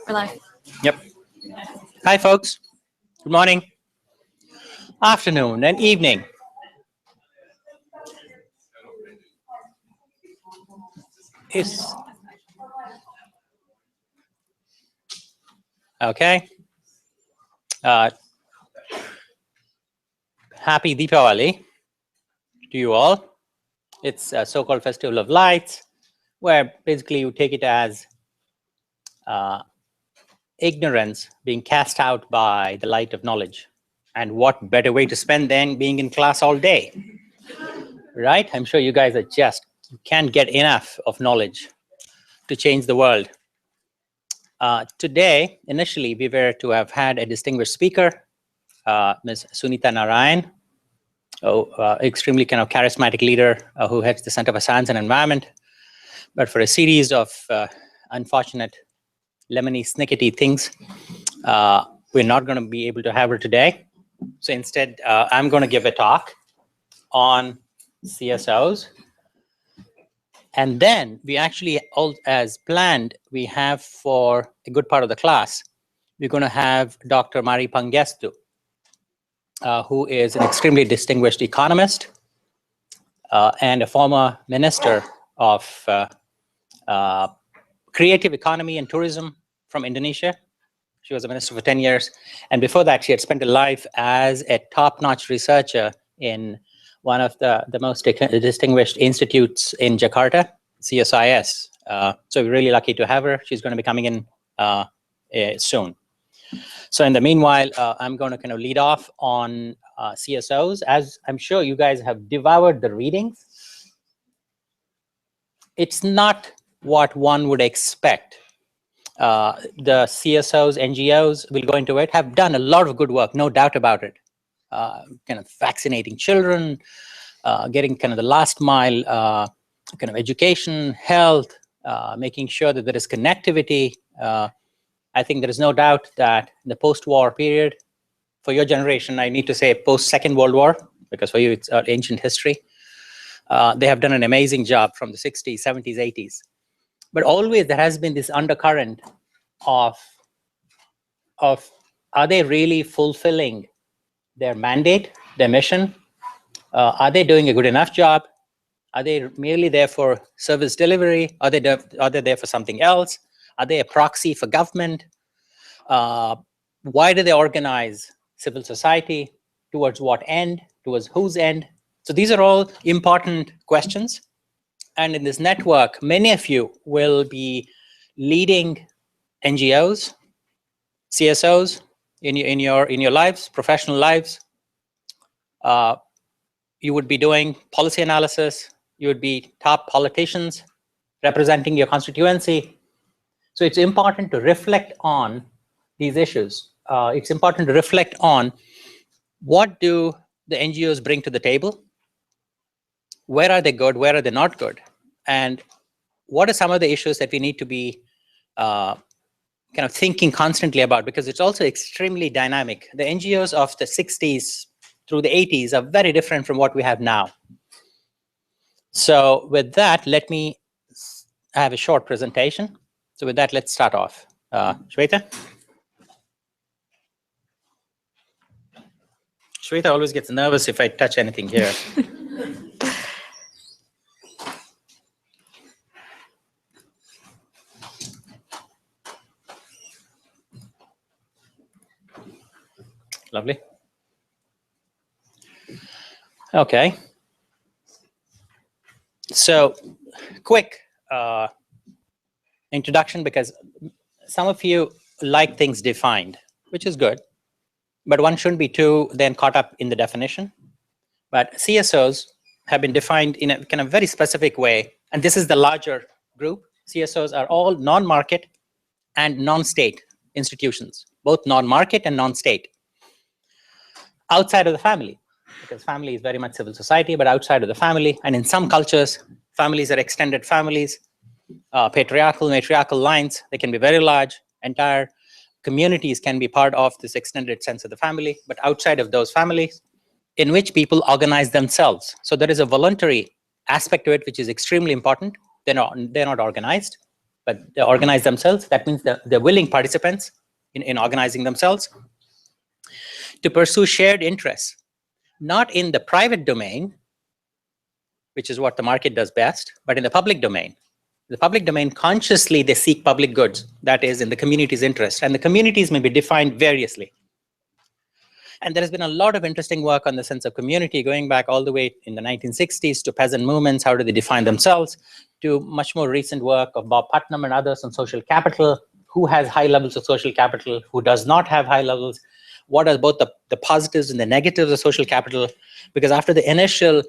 We're live. Yep. Hi, folks. Good morning, afternoon, and evening. Okay. Happy Deepavali to you all. It's a so-called Festival of Lights, where basically you take it as ignorance being cast out by the light of knowledge. And what better way to spend than being in class all day, right? I'm sure you guys are you can't get enough of knowledge to change the world. Today, initially, we were to have had a distinguished speaker, Ms. Sunita Narayan, extremely kind of charismatic leader who heads the Center for Science and Environment. But for a series of unfortunate lemony snickety things, we're not going to be able to have her today. So instead, I'm going to give a talk on CSOs. And then we actually, as planned, we have for a good part of the class, we're going to have Dr. Mari Pangestu, who is an extremely distinguished economist and a former minister of creative economy and tourism from Indonesia. She was a minister for 10 years. And before that, she had spent a life as a top-notch researcher in one of the most distinguished institutes in Jakarta, CSIS. So we're really lucky to have her. She's going to be coming in soon. So in the meanwhile, I'm going to kind of lead off on CSOs. As I'm sure you guys have devoured the readings, it's not what one would expect. The CSOs, NGOs, will go into it, have done a lot of good work, no doubt about it. Kind of vaccinating children, getting kind of the last mile kind of education, health, making sure that there is connectivity. I think there is no doubt that in the post-war period, for your generation, I need to say post-Second World War, because for you it's ancient history. They have done an amazing job from the 60s, 70s, 80s. But always there has been this undercurrent of are they really fulfilling their mandate, their mission? Are they doing a good enough job? Are they merely there for service delivery? Are they there for something else? Are they a proxy for government? Why do they organize civil society? Towards what end? Towards whose end? So these are all important questions. And in this network, many of you will be leading NGOs, CSOs in your lives, professional lives. You would be doing policy analysis. You would be top politicians representing your constituency. So it's important to reflect on these issues. It's important to reflect on what do the NGOs bring to the table? Where are they good? Where are they not good? And what are some of the issues that we need to be kind of thinking constantly about? Because it's also extremely dynamic. The NGOs of the 60s through the 80s are very different from what we have now. So with that, let me have a short presentation. So with that, let's start off. Shweta? Shweta always gets nervous if I touch anything here. Lovely. Okay. So quick introduction, because some of you like things defined, which is good, but one shouldn't be too then caught up in the definition. But CSOs have been defined in a kind of very specific way, and this is the larger group. CSOs are all non-market and non-state institutions, both non-market and non-state, outside of the family, because family is very much civil society, but outside of the family. And in some cultures, families are extended families, patriarchal, matriarchal lines. They can be very large. Entire communities can be part of this extended sense of the family, but outside of those families, in which people organize themselves. So there is a voluntary aspect to it, which is extremely important. They're not organized. but they organize themselves. That means they're willing participants in organizing themselves to pursue shared interests, not in the private domain, which is what the market does best, but in the public domain. The public domain, consciously, they seek public goods, that is, in the community's interest. And the communities may be defined variously. And there has been a lot of interesting work on the sense of community, going back all the way in the 1960s to peasant movements, how do they define themselves, to much more recent work of Bob Putnam and others on social capital, who has high levels of social capital, who does not have high levels, what are both the positives and the negatives of social capital. Because after the initial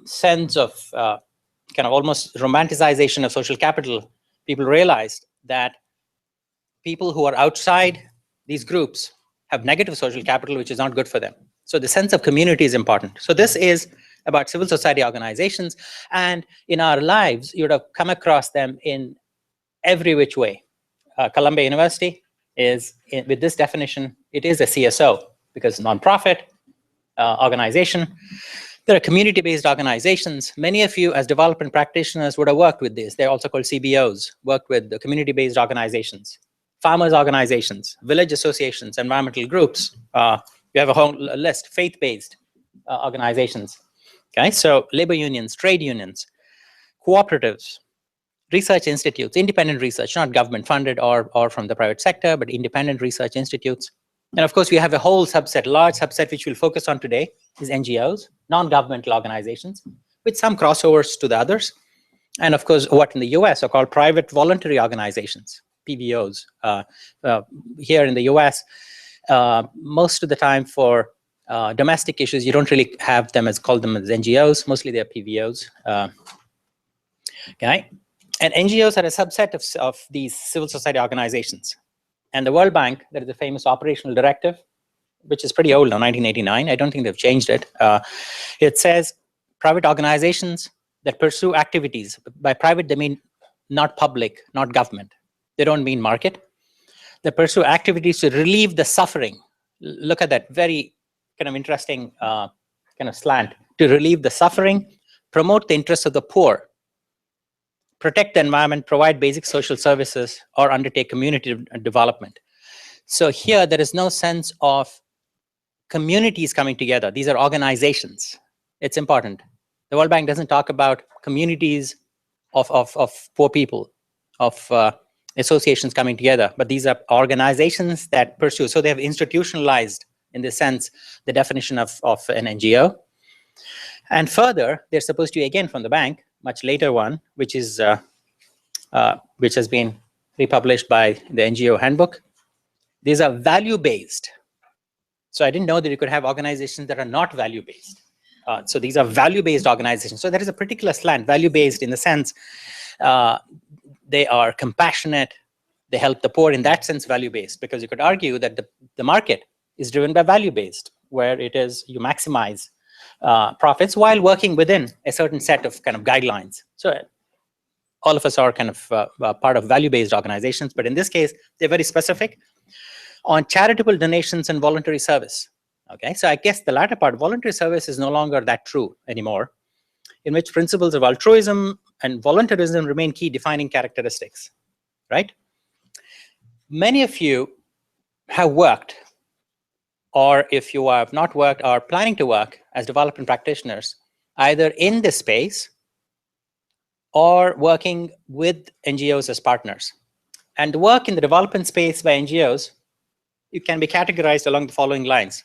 sense of kind of almost romanticization of social capital, people realized that people who are outside these groups have negative social capital, which is not good for them. So the sense of community is important. So this is about civil society organizations. And in our lives, you would have come across them in every which way. Columbia University is, with this definition, it is a CSO because nonprofit organization. There are community-based organizations. Many of you as development practitioners would have worked with this. They're also called CBOs, worked with the community-based organizations, farmers organizations, village associations, environmental groups. We have a whole list, faith-based organizations. Okay, so labor unions, trade unions, cooperatives, research institutes, independent research, not government funded or from the private sector, but independent research institutes. And of course, we have a whole subset, large subset, which we'll focus on today, is NGOs, non-governmental organizations, with some crossovers to the others. And of course, what in the US are called private voluntary organizations, PVOs. Here in the US, most of the time for domestic issues, you don't really have them call them as NGOs. Mostly they're PVOs. Okay, and NGOs are a subset of these civil society organizations. And the World Bank, there is a famous operational directive, which is pretty old now, 1989. I don't think they've changed it. It says private organizations that pursue activities. By private, they mean not public, not government. They don't mean market. They pursue activities to relieve the suffering. Look at that very kind of interesting kind of slant. To relieve the suffering, promote the interests of the poor, protect the environment, provide basic social services, or undertake community development. So here, there is no sense of communities coming together. These are organizations. It's important. The World Bank doesn't talk about communities of poor people, of associations coming together, but these are organizations that pursue. So they have institutionalized, in this sense, the definition of an NGO. And further, they're supposed to, again, from the bank, much later one, which is which has been republished by the NGO handbook. These are value-based. So I didn't know that you could have organizations that are not value-based. So these are value-based organizations. So there is a particular slant, value-based in the sense they are compassionate, they help the poor, in that sense value-based, because you could argue that the market is driven by value-based, where it is you maximize profits while working within a certain set of kind of guidelines. So all of us are kind of part of value-based organizations, but in this case, they're very specific on charitable donations and voluntary service. Okay, so I guess the latter part, voluntary service, is no longer that true anymore, in which principles of altruism and voluntarism remain key defining characteristics, right? Many of you have worked, or if you have not worked or planning to work as development practitioners, either in this space or working with NGOs as partners. And the work in the development space by NGOs, it can be categorized along the following lines.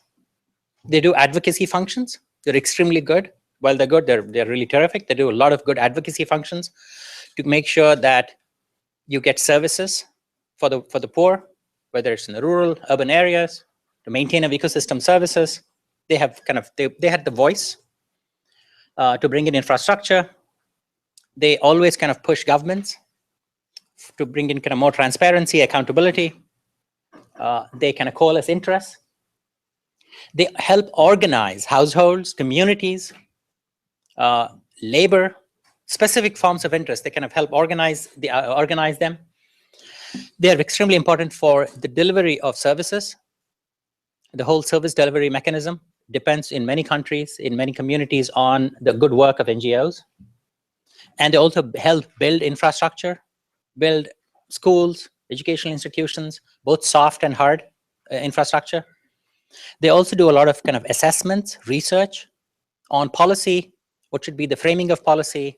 They do advocacy functions. They're extremely good. While they're good, they're really terrific. They do a lot of good advocacy functions to make sure that you get services for the poor, whether it's in the rural, urban areas, to maintain of ecosystem services. They have kind of, they had the voice to bring in infrastructure. They always kind of push governments to bring in kind of more transparency, accountability. They kind of coalesce interests. They help organize households, communities, labor, specific forms of interest. They kind of help organize them. They are extremely important for the delivery of services. The whole service delivery mechanism depends in many countries, in many communities, on the good work of NGOs. And they also help build infrastructure, build schools, educational institutions, both soft and hard infrastructure. They also do a lot of kind of assessments, research on policy. What should be the framing of policy?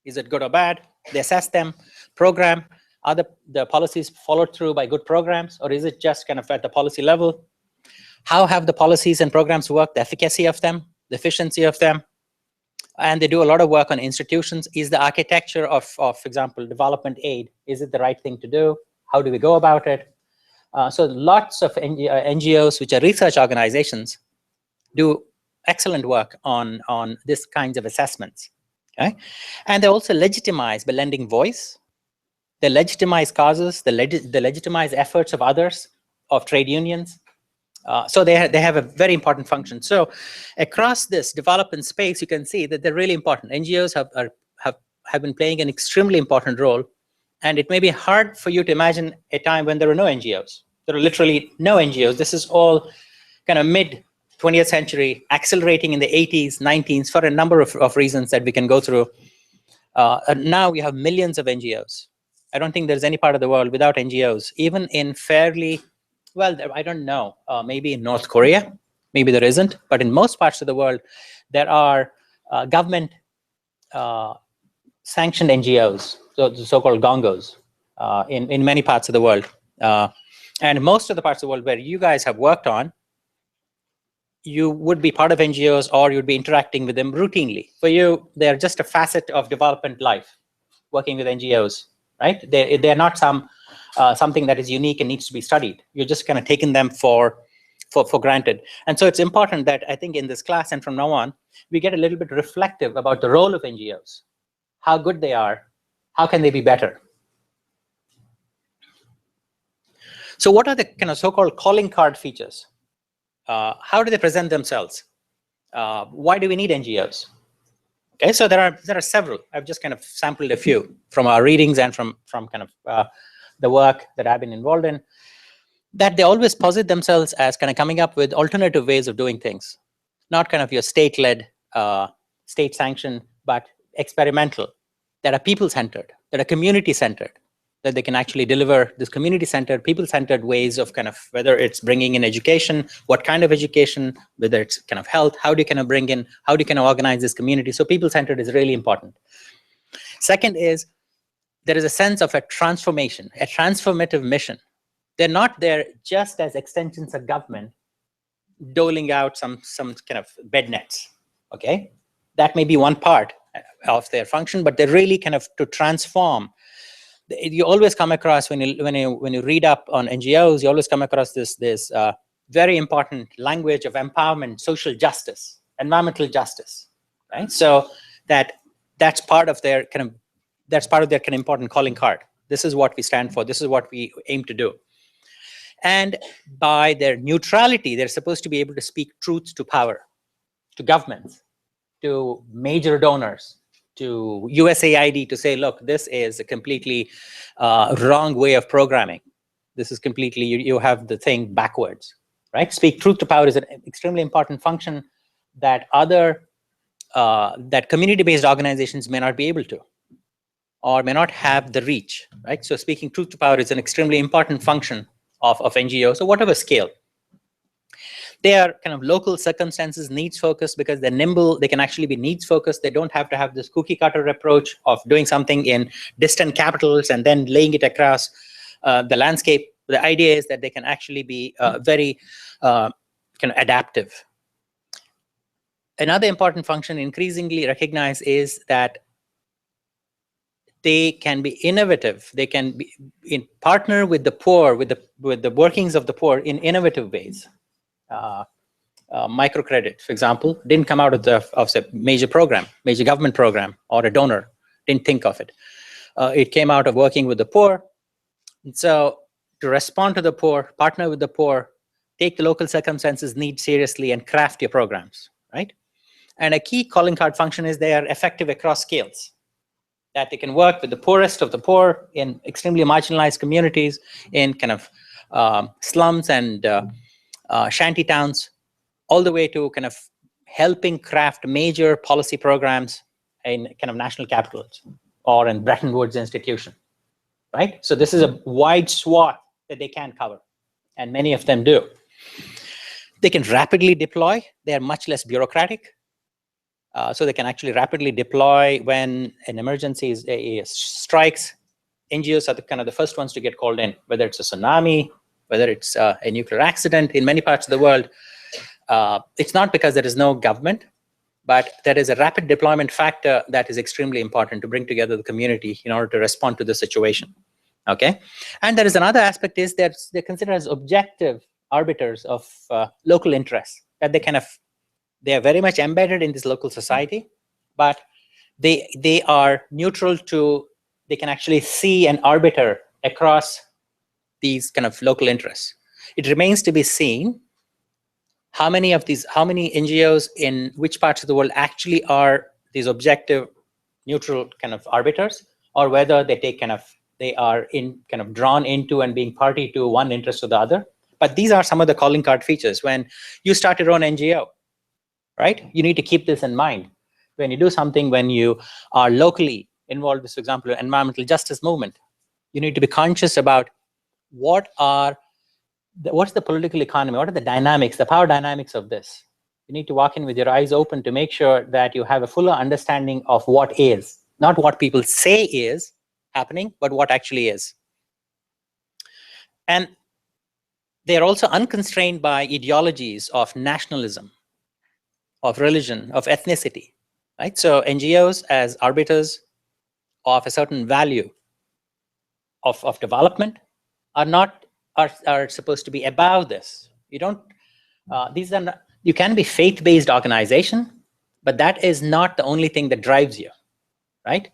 Is it good or bad? They assess them, program. Are the policies followed through by good programs, or is it just kind of at the policy level? How have the policies and programs worked, the efficacy of them, the efficiency of them? And they do a lot of work on institutions. Is the architecture of, for example, development aid, is it the right thing to do? How do we go about it? So lots of NGOs, which are research organizations, do excellent work on this kinds of assessments. Okay? And they also legitimize by lending voice. They legitimize causes, they legitimize efforts of others, of trade unions. So they have a very important function. So across this development space, you can see that they're really important. NGOs have been playing an extremely important role. And it may be hard for you to imagine a time when there were no NGOs. There are literally no NGOs. This is all kind of mid-20th century, accelerating in the 80s, 90s, for a number of reasons that we can go through. And now we have millions of NGOs. I don't think there's any part of the world without NGOs, even in fairly, well, I don't know, maybe in North Korea, maybe there isn't, but in most parts of the world, there are government sanctioned NGOs, so the so-called gongos, in many parts of the world. And most of the parts of the world where you guys have worked on, you would be part of NGOs or you'd be interacting with them routinely. For you, they're just a facet of development life, working with NGOs, right? They're not something that is unique and needs to be studied. You're just kind of taking them for granted. And so it's important that I think in this class and from now on, we get a little bit reflective about the role of NGOs, how good they are, how can they be better. So what are the kind of so-called calling card features? How do they present themselves? Why do we need NGOs? Okay, so there are several. I've just kind of sampled a few from our readings and from kind of the work that I've been involved in, that they always posit themselves as kind of coming up with alternative ways of doing things, not kind of your state-led, state-sanctioned, but experimental, that are people-centered, that are community-centered, that they can actually deliver this community-centered, people-centered ways of kind of, whether it's bringing in education, what kind of education, whether it's kind of health, how do you kind of bring in, how do you kind of organize this community? So people-centered is really important. Second is, there is a sense of a transformation, a transformative mission. They're not there just as extensions of government, doling out some kind of bed nets, okay? That may be one part of their function, but they're really kind of to transform. You always come across, when you read up on NGOs, you always come across this very important language of empowerment, social justice, environmental justice, right? So that's part of their kind of important calling card. This is what we stand for. This is what we aim to do. And by their neutrality, they're supposed to be able to speak truth to power, to governments, to major donors, to USAID, to say, look, this is a completely wrong way of programming. This is completely, you have the thing backwards, right? Speak truth to power is an extremely important function that that community-based organizations may not be able to, or may not have the reach, right? So speaking truth to power is an extremely important function of NGOs, so whatever scale. They are kind of local circumstances, needs focused, because they're nimble. They can actually be needs focused. They don't have to have this cookie cutter approach of doing something in distant capitals and then laying it across the landscape. The idea is that they can actually be very kind of adaptive. Another important function increasingly recognized is that they can be innovative. They can be partner with the poor, with the workings of the poor in innovative ways. Microcredit, for example, didn't come out of the major government program, or a donor didn't think of it. It came out of working with the poor. And so to respond to the poor, partner with the poor, take the local circumstances, needs seriously, and craft your programs, right? And a key calling card function is they are effective across scales, that they can work with the poorest of the poor in extremely marginalized communities, in kind of slums and shanty towns, all the way to kind of helping craft major policy programs in kind of national capitals or in Bretton Woods institution, right? So this is a wide swath that they can cover, and many of them do. They can rapidly deploy. They are much less bureaucratic. So they can actually rapidly deploy when an emergency strikes. NGOs are the first ones to get called in, whether it's a tsunami, whether it's a nuclear accident in many parts of the world. It's not because there is no government, but there is a rapid deployment factor that is extremely important to bring together the community in order to respond to the situation. Okay, and there is another aspect is that they're considered as objective arbiters of local interests, that they are very much embedded in this local society, but they are neutral to, they can actually see and arbiter across these kind of local interests. It remains to be seen how many NGOs in which parts of the world actually are these objective, neutral kind of arbiters, or whether they are drawn into and being party to one interest or the other. But these are some of the calling card features. When you start your own NGO, right, you need to keep this in mind. When you do something, when you are locally involved with, for example, an environmental justice movement, you need to be conscious about what's the political economy, what are the dynamics, the power dynamics of this. You need to walk in with your eyes open to make sure that you have a fuller understanding of what is, not what people say is happening, but what actually is. And they are also unconstrained by ideologies of nationalism, of religion, of ethnicity, right? So NGOs as arbiters of a certain value of development are supposed to be above this. You don't, you can be faith-based organization, but that is not the only thing that drives you, right?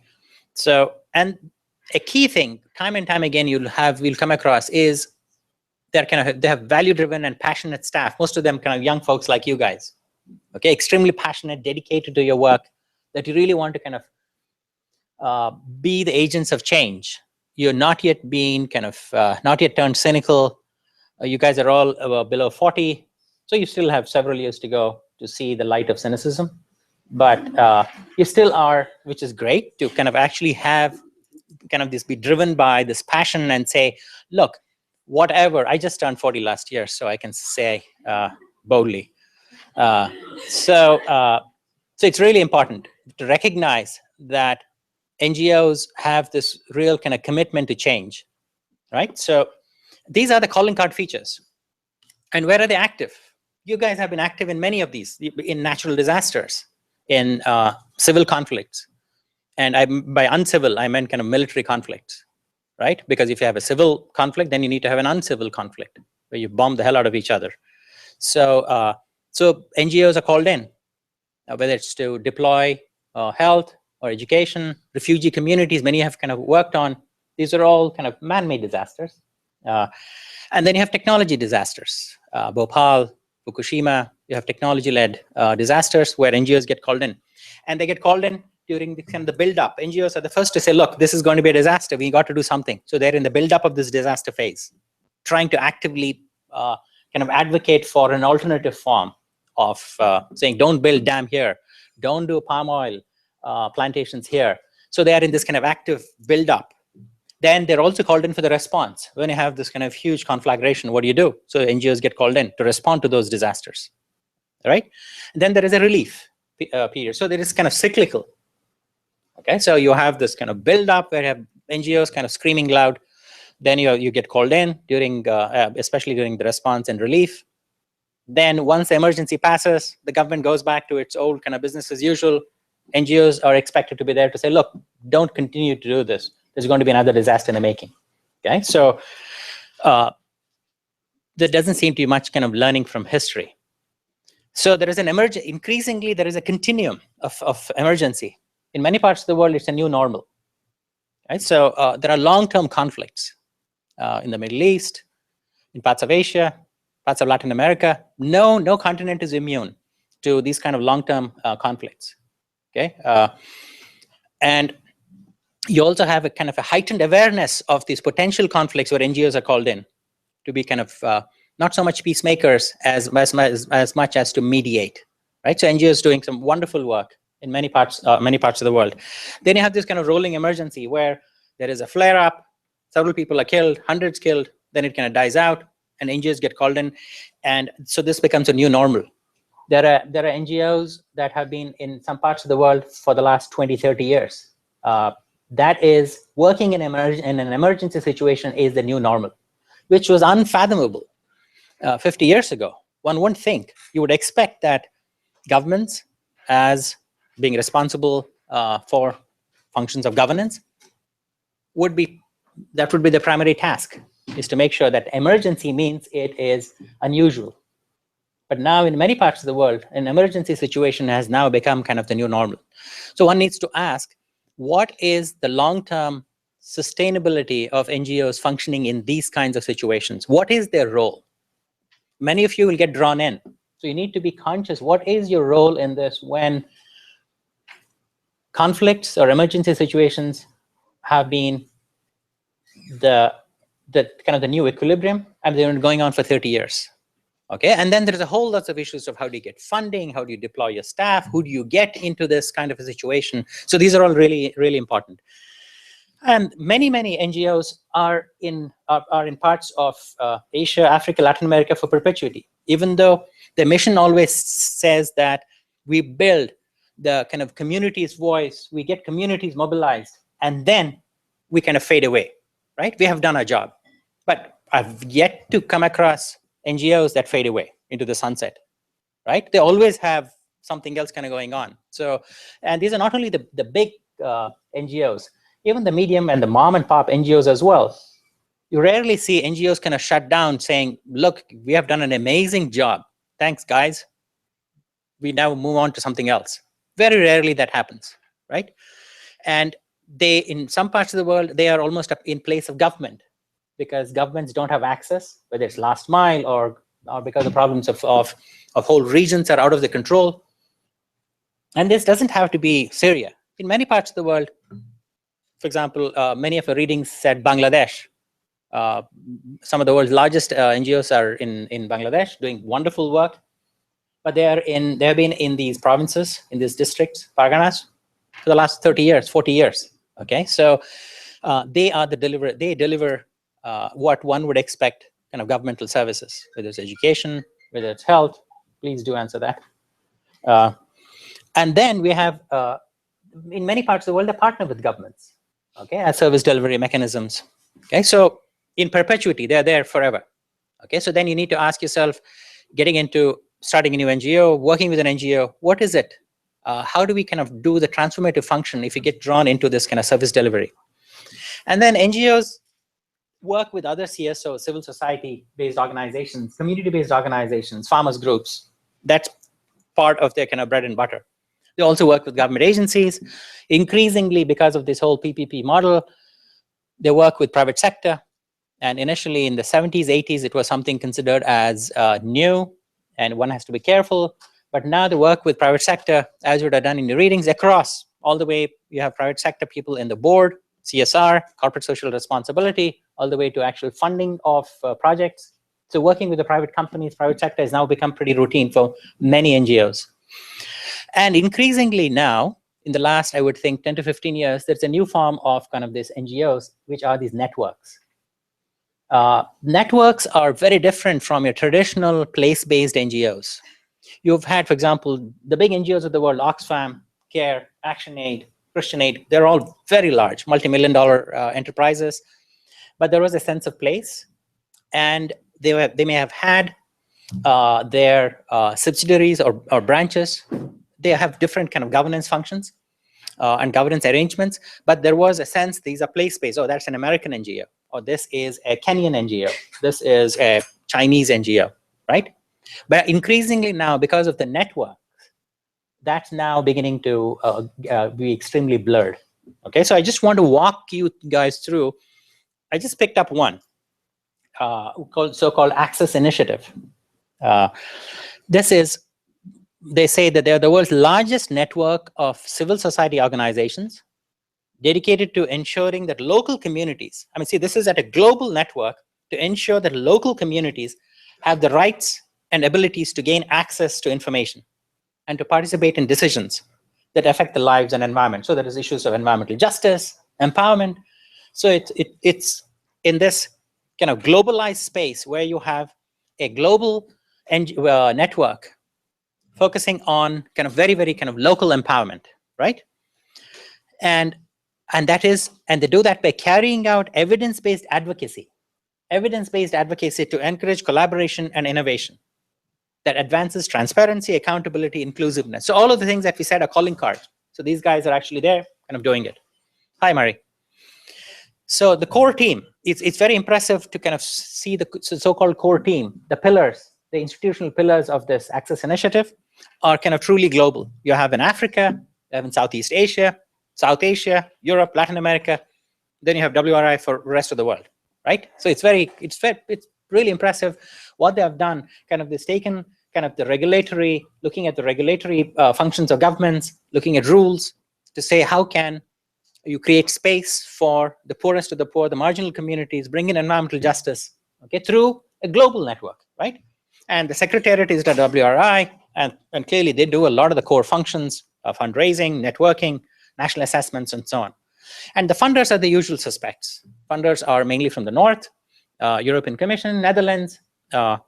So, and a key thing, time and time again, we'll come across is they have value-driven and passionate staff. Most of them kind of young folks like you guys, okay, extremely passionate, dedicated to your work, that you really want to be the agents of change. You're not yet not yet turned cynical. You guys are all below 40, so you still have several years to go to see the light of cynicism. But you still are, which is great, to actually have this, be driven by this passion and say, look, whatever, I just turned 40 last year, so I can say boldly. So it's really important to recognize that NGOs have this real commitment to change, right? So these are the calling card features. And where are they active? You guys have been active in many of these, in natural disasters, in civil conflicts. And by uncivil, I meant military conflicts, right? Because if you have a civil conflict, then you need to have an uncivil conflict where you bomb the hell out of each other. So, so NGOs are called in, whether it's to deploy health or education, refugee communities, many have worked on. These are all man-made disasters. And then you have technology disasters, Bhopal, Fukushima. You have technology-led disasters where NGOs get called in. And they get called in during the build-up. NGOs are the first to say, look, this is going to be a disaster. We got to do something. So they're in the build-up of this disaster phase, trying to actively advocate for an alternative form of saying, don't build dam here, don't do palm oil plantations here. So they are in this active build-up. Then they're also called in for the response. When you have this huge conflagration, what do you do? So NGOs get called in to respond to those disasters, right? And then there is a relief period. So there is cyclical. Okay, so you have this build-up where you have NGOs screaming loud. Then you get called in during, especially during the response and relief. Then once the emergency passes, the government goes back to its old business as usual. NGOs are expected to be there to say, look, don't continue to do this. There's going to be another disaster in the making. Okay, so there doesn't seem to be much learning from history. So there is increasingly there is a continuum of emergency. In many parts of the world, it's a new normal. Right? So there are long-term conflicts in the Middle East, in parts of Asia, parts of Latin America. No continent is immune to these long-term conflicts. Okay, and you also have a heightened awareness of these potential conflicts where NGOs are called in to be not so much peacemakers as much as to mediate, right? So NGOs doing some wonderful work in many parts of the world. Then you have this rolling emergency where there is a flare-up, several people are killed, hundreds killed, then it kind of dies out, and NGOs get called in. And so this becomes a new normal. There are NGOs that have been in some parts of the world for the last 20, 30 years. That is working in an emergency situation is the new normal, which was unfathomable 50 years ago. One wouldn't think. You would expect that governments, as being responsible for functions of governance, that would be the primary task, is to make sure that emergency means it is unusual. But now in many parts of the world, an emergency situation has now become kind of the new normal. So one needs to ask, what is the long-term sustainability of NGOs functioning in these kinds of situations? What is their role? Many of you will get drawn in. So you need to be conscious, what is your role in this when conflicts or emergency situations have been the kind of the new equilibrium, and they've been going on for 30 years. Okay, and then there's a whole lot of issues of how do you get funding, how do you deploy your staff, who do you get into this kind of a situation. So these are all really, really important. And many NGOs are in parts of Asia, Africa, Latin America for perpetuity, even though the mission always says that we build the kind of community's voice, we get communities mobilized, and then we kind of fade away, right? We have done our job. But I've yet to come across NGOs that fade away into the sunset, right? They always have something else kind of going on. So, and these are not only the big NGOs, even the medium and the mom and pop NGOs as well. You rarely see NGOs kind of shut down saying, look, we have done an amazing job. Thanks, guys. We now move on to something else. Very rarely that happens, right? And they, in some parts of the world, they are almost in place of government, because governments don't have access, whether it's last mile or because the problems of whole regions are out of their control. And this doesn't have to be Syria. In many parts of the world, for example, many of our readings said Bangladesh. Some of the world's largest NGOs are in Bangladesh doing wonderful work, but they have been in these provinces, in these districts, Parganas, for the last 30 years, 40 years. Okay, so they deliver what one would expect kind of governmental services, whether it's education, whether it's health. Please do answer that. And then we have, in many parts of the world, they partner with governments, okay, as service delivery mechanisms. Okay, so in perpetuity, they're there forever. Okay, so then you need to ask yourself, starting a new NGO, working with an NGO, what is it? How do we kind of do the transformative function if you get drawn into this kind of service delivery? And then NGOs work with other CSOs, civil society-based organizations, community-based organizations, farmers groups. That's part of their kind of bread and butter. They also work with government agencies. Increasingly, because of this whole PPP model, they work with private sector. And initially in the 70s, 80s, it was something considered as new, and one has to be careful. But now they work with private sector, as you would have done in your readings, across all the way. You have private sector people in the board, CSR, corporate social responsibility, all the way to actual funding of projects. So working with the private companies, private sector has now become pretty routine for many NGOs. And increasingly now, in the last, I would think, 10 to 15 years, there's a new form of kind of these NGOs, which are these networks. Networks are very different from your traditional place-based NGOs. You've had, for example, the big NGOs of the world, Oxfam, CARE, ActionAid, Christian Aid, they're all very large, multi-million-dollar enterprises. But there was a sense of place, and they may have had their subsidiaries or branches. They have different kind of governance functions and governance arrangements, but there was a sense these are place-based. Oh, that's an American NGO, or this is a Kenyan NGO, this is a Chinese NGO, right? But increasingly now, because of the network, that's now beginning to be extremely blurred. Okay, so I just want to walk you guys through. I just picked up one so-called Access Initiative. This is, they say that they're the world's largest network of civil society organizations dedicated to ensuring that local communities, I mean, see, this is at a global network to ensure that local communities have the rights and abilities to gain access to information and to participate in decisions that affect the lives and environment. So there is issues of environmental justice, empowerment. So it's in this kind of globalized space where you have a global network focusing on kind of very, very kind of local empowerment, right? And they do that by carrying out evidence-based advocacy to encourage collaboration and innovation that advances transparency, accountability, inclusiveness. So all of the things that we said are calling cards. So these guys are actually there kind of doing it. Hi, Murray. So the core team, it's very impressive to kind of see the so-called core team, the pillars, the institutional pillars of this Access Initiative are kind of truly global. You have in Africa, you have in Southeast Asia, South Asia, Europe, Latin America, then you have WRI for the rest of the world, right? So it's really impressive what they have done. Kind of they've taken kind of looking at the regulatory functions of governments, looking at rules to say how can you create space for the poorest of the poor, the marginal communities, bring in environmental justice, okay, through a global network, right? And the secretariat is the WRI, and clearly they do a lot of the core functions of fundraising, networking, national assessments, and so on. And the funders are the usual suspects. Funders are mainly from the North, European Commission, Netherlands, the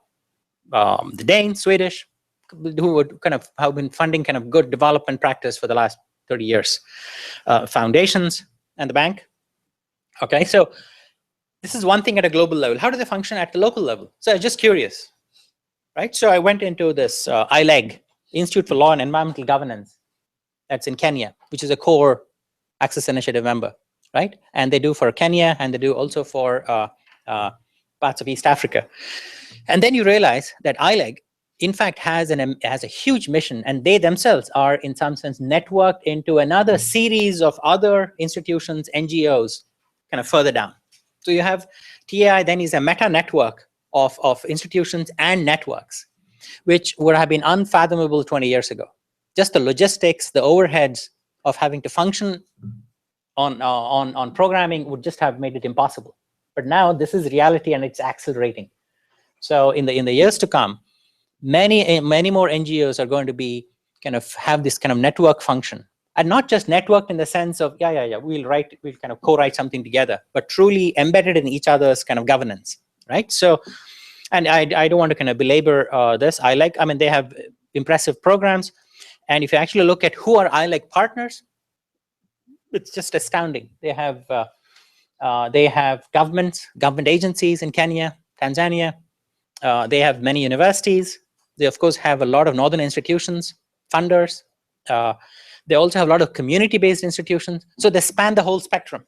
Danes, Swedish, who would kind of have been funding kind of good development practice for the last 30 years. Foundations and the bank. Okay, so this is one thing at a global level. How do they function at the local level? So I'm just curious, right? So I went into this ILEG, Institute for Law and Environmental Governance, that's in Kenya, which is a core Access Initiative member, right? And they do for Kenya, and they do also for parts of East Africa. And then you realize that ILEG, in fact, has a huge mission, and they themselves are, in some sense, networked into another series of other institutions, NGOs, kind of further down. So you have TAI then is a meta network of institutions and networks, which would have been unfathomable 20 years ago. Just the logistics, the overheads of having to function on programming would just have made it impossible. But now this is reality, and it's accelerating. So in the years to come, many more NGOs are going to be kind of have this kind of network function, and not just networked in the sense of we'll kind of co-write something together, but truly embedded in each other's kind of governance, right? So, and I don't want to kind of belabor this. I mean, they have impressive programs, and if you actually look at who are ILEG partners, it's just astounding. They have government agencies in Kenya, Tanzania. They have many universities. They, of course, have a lot of northern institutions, funders. They also have a lot of community-based institutions. So they span the whole spectrum,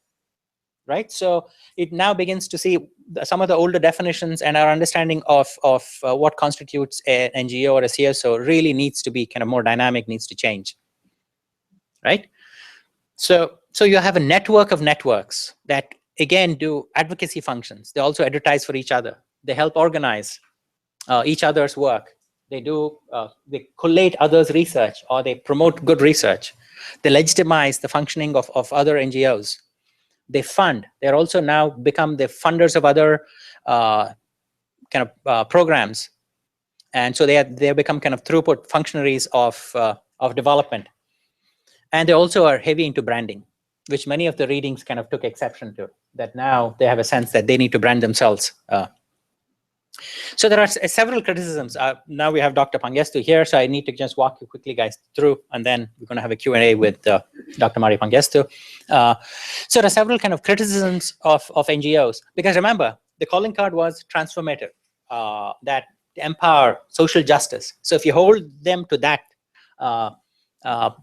right? So it now begins to see some of the older definitions, and our understanding of what constitutes an NGO or a CSO really needs to be kind of more dynamic, needs to change, right? So you have a network of networks that, again, do advocacy functions. They also advertise for each other. They help organize each other's work. They collate others' research, or they promote good research. They legitimize the functioning of other NGOs. They fund. They're also now become the funders of other kind of programs. And so they become kind of throughput functionaries of development. And they also are heavy into branding, which many of the readings kind of took exception to, that now they have a sense that they need to brand themselves. So there are several criticisms. Now we have Dr. Pangestu here, so I need to just walk you quickly, guys, through, and then we're going to have a Q&A with Dr. Mari Pangestu. So there are several kind of criticisms of NGOs, because remember, the calling card was transformative, that empower social justice. So if you hold them to that, the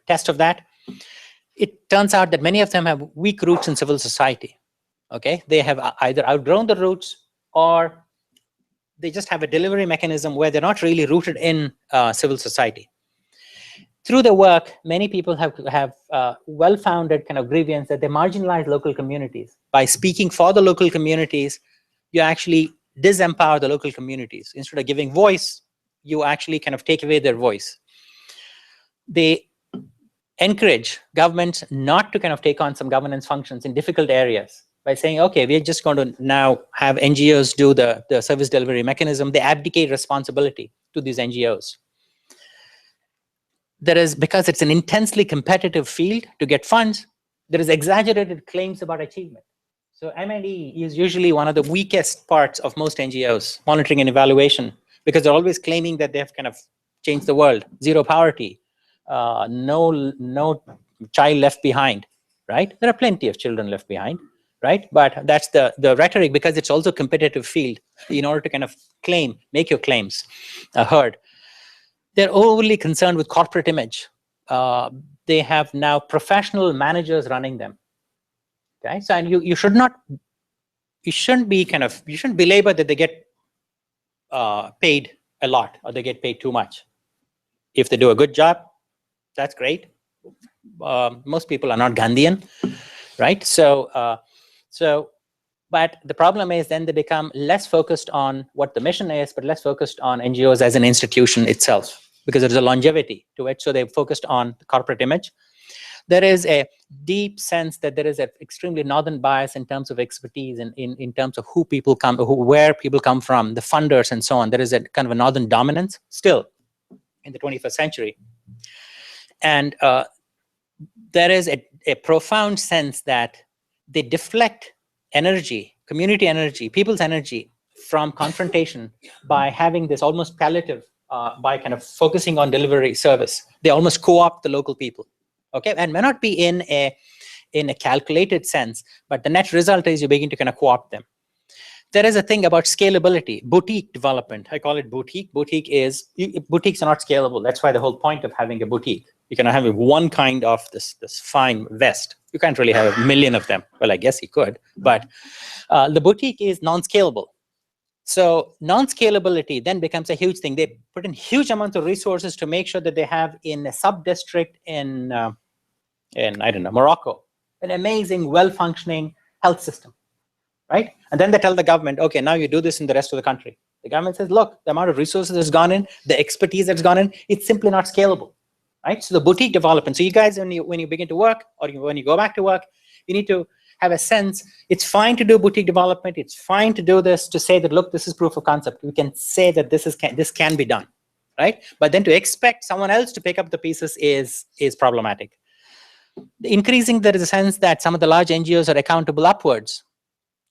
test of that, it turns out that many of them have weak roots in civil society. Okay, they have either outgrown the roots, or they just have a delivery mechanism where they're not really rooted in civil society. Through the work, many people have well-founded kind of grievance that they marginalize local communities. By speaking for the local communities, you actually disempower the local communities. Instead of giving voice, you actually kind of take away their voice. They encourage governments not to kind of take on some governance functions in difficult areas by saying, okay, we're just going to now have NGOs do the service delivery mechanism. They abdicate responsibility to these NGOs. Because it's an intensely competitive field to get funds, there is exaggerated claims about achievement. So M&E is usually one of the weakest parts of most NGOs, monitoring and evaluation, because they're always claiming that they have kind of changed the world, zero poverty, no child left behind, right? There are plenty of children left behind, right? But that's the rhetoric, because it's also a competitive field. In order to kind of make your claims heard, they're overly concerned with corporate image. They have now professional managers running them. Okay, so and you shouldn't belabor that they get paid a lot or they get paid too much. If they do a good job, that's great. Most people are not Gandhian, right? But the problem is then they become less focused on what the mission is, but less focused on NGOs as an institution itself, because there's a longevity to it. So they've focused on the corporate image. There is a deep sense that there is an extremely northern bias in terms of expertise and in terms of where people come from, the funders and so on. There is a kind of a northern dominance still in the 21st century. And there is a profound sense that they deflect energy, community energy, people's energy from confrontation by having this almost palliative, by kind of focusing on delivery service. They almost co-opt the local people. Okay, and may not be in a calculated sense, but the net result is you begin to kind of co-opt them. There is a thing about scalability, boutique development. I call it boutique. Boutiques are not scalable. That's why the whole point of having a boutique. You can have one kind of this fine vest. You can't really have a million of them. Well, I guess you could, but the boutique is non-scalable. So non-scalability then becomes a huge thing. They put in huge amounts of resources to make sure that they have in a sub-district in I don't know, Morocco, an amazing, well-functioning health system, right? And then they tell the government, okay, now you do this in the rest of the country. The government says, look, the amount of resources that's gone in, the expertise that's gone in, it's simply not scalable, right? So the boutique development. So you guys, when you begin to work or when you go back to work, you need to have a sense, it's fine to do boutique development. It's fine to do this, to say that, look, this is proof of concept. We can say that this can be done, right? But then to expect someone else to pick up the pieces is problematic. Increasing, there is a sense that some of the large NGOs are accountable upwards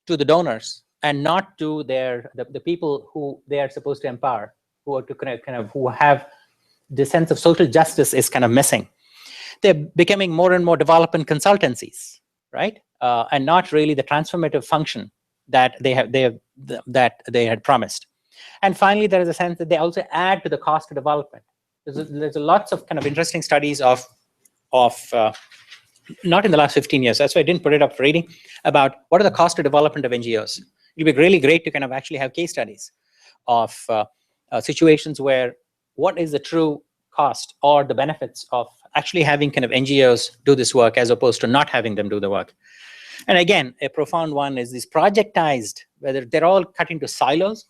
to the donors and not to the people who they are supposed to empower, who are to who have the sense of social justice is kind of missing. They're becoming more and more development consultancies, right? And not really the transformative function that they had promised. And finally, there is a sense that they also add to the cost of development. There's lots of kind of interesting studies of not in the last 15 years. That's why I didn't put it up for reading, about what are the cost of development of NGOs. It'd be really great to kind of actually have case studies of situations where what is the true cost or the benefits of actually having kind of NGOs do this work as opposed to not having them do the work. And again, a profound one is this projectized, whether they're all cut into silos,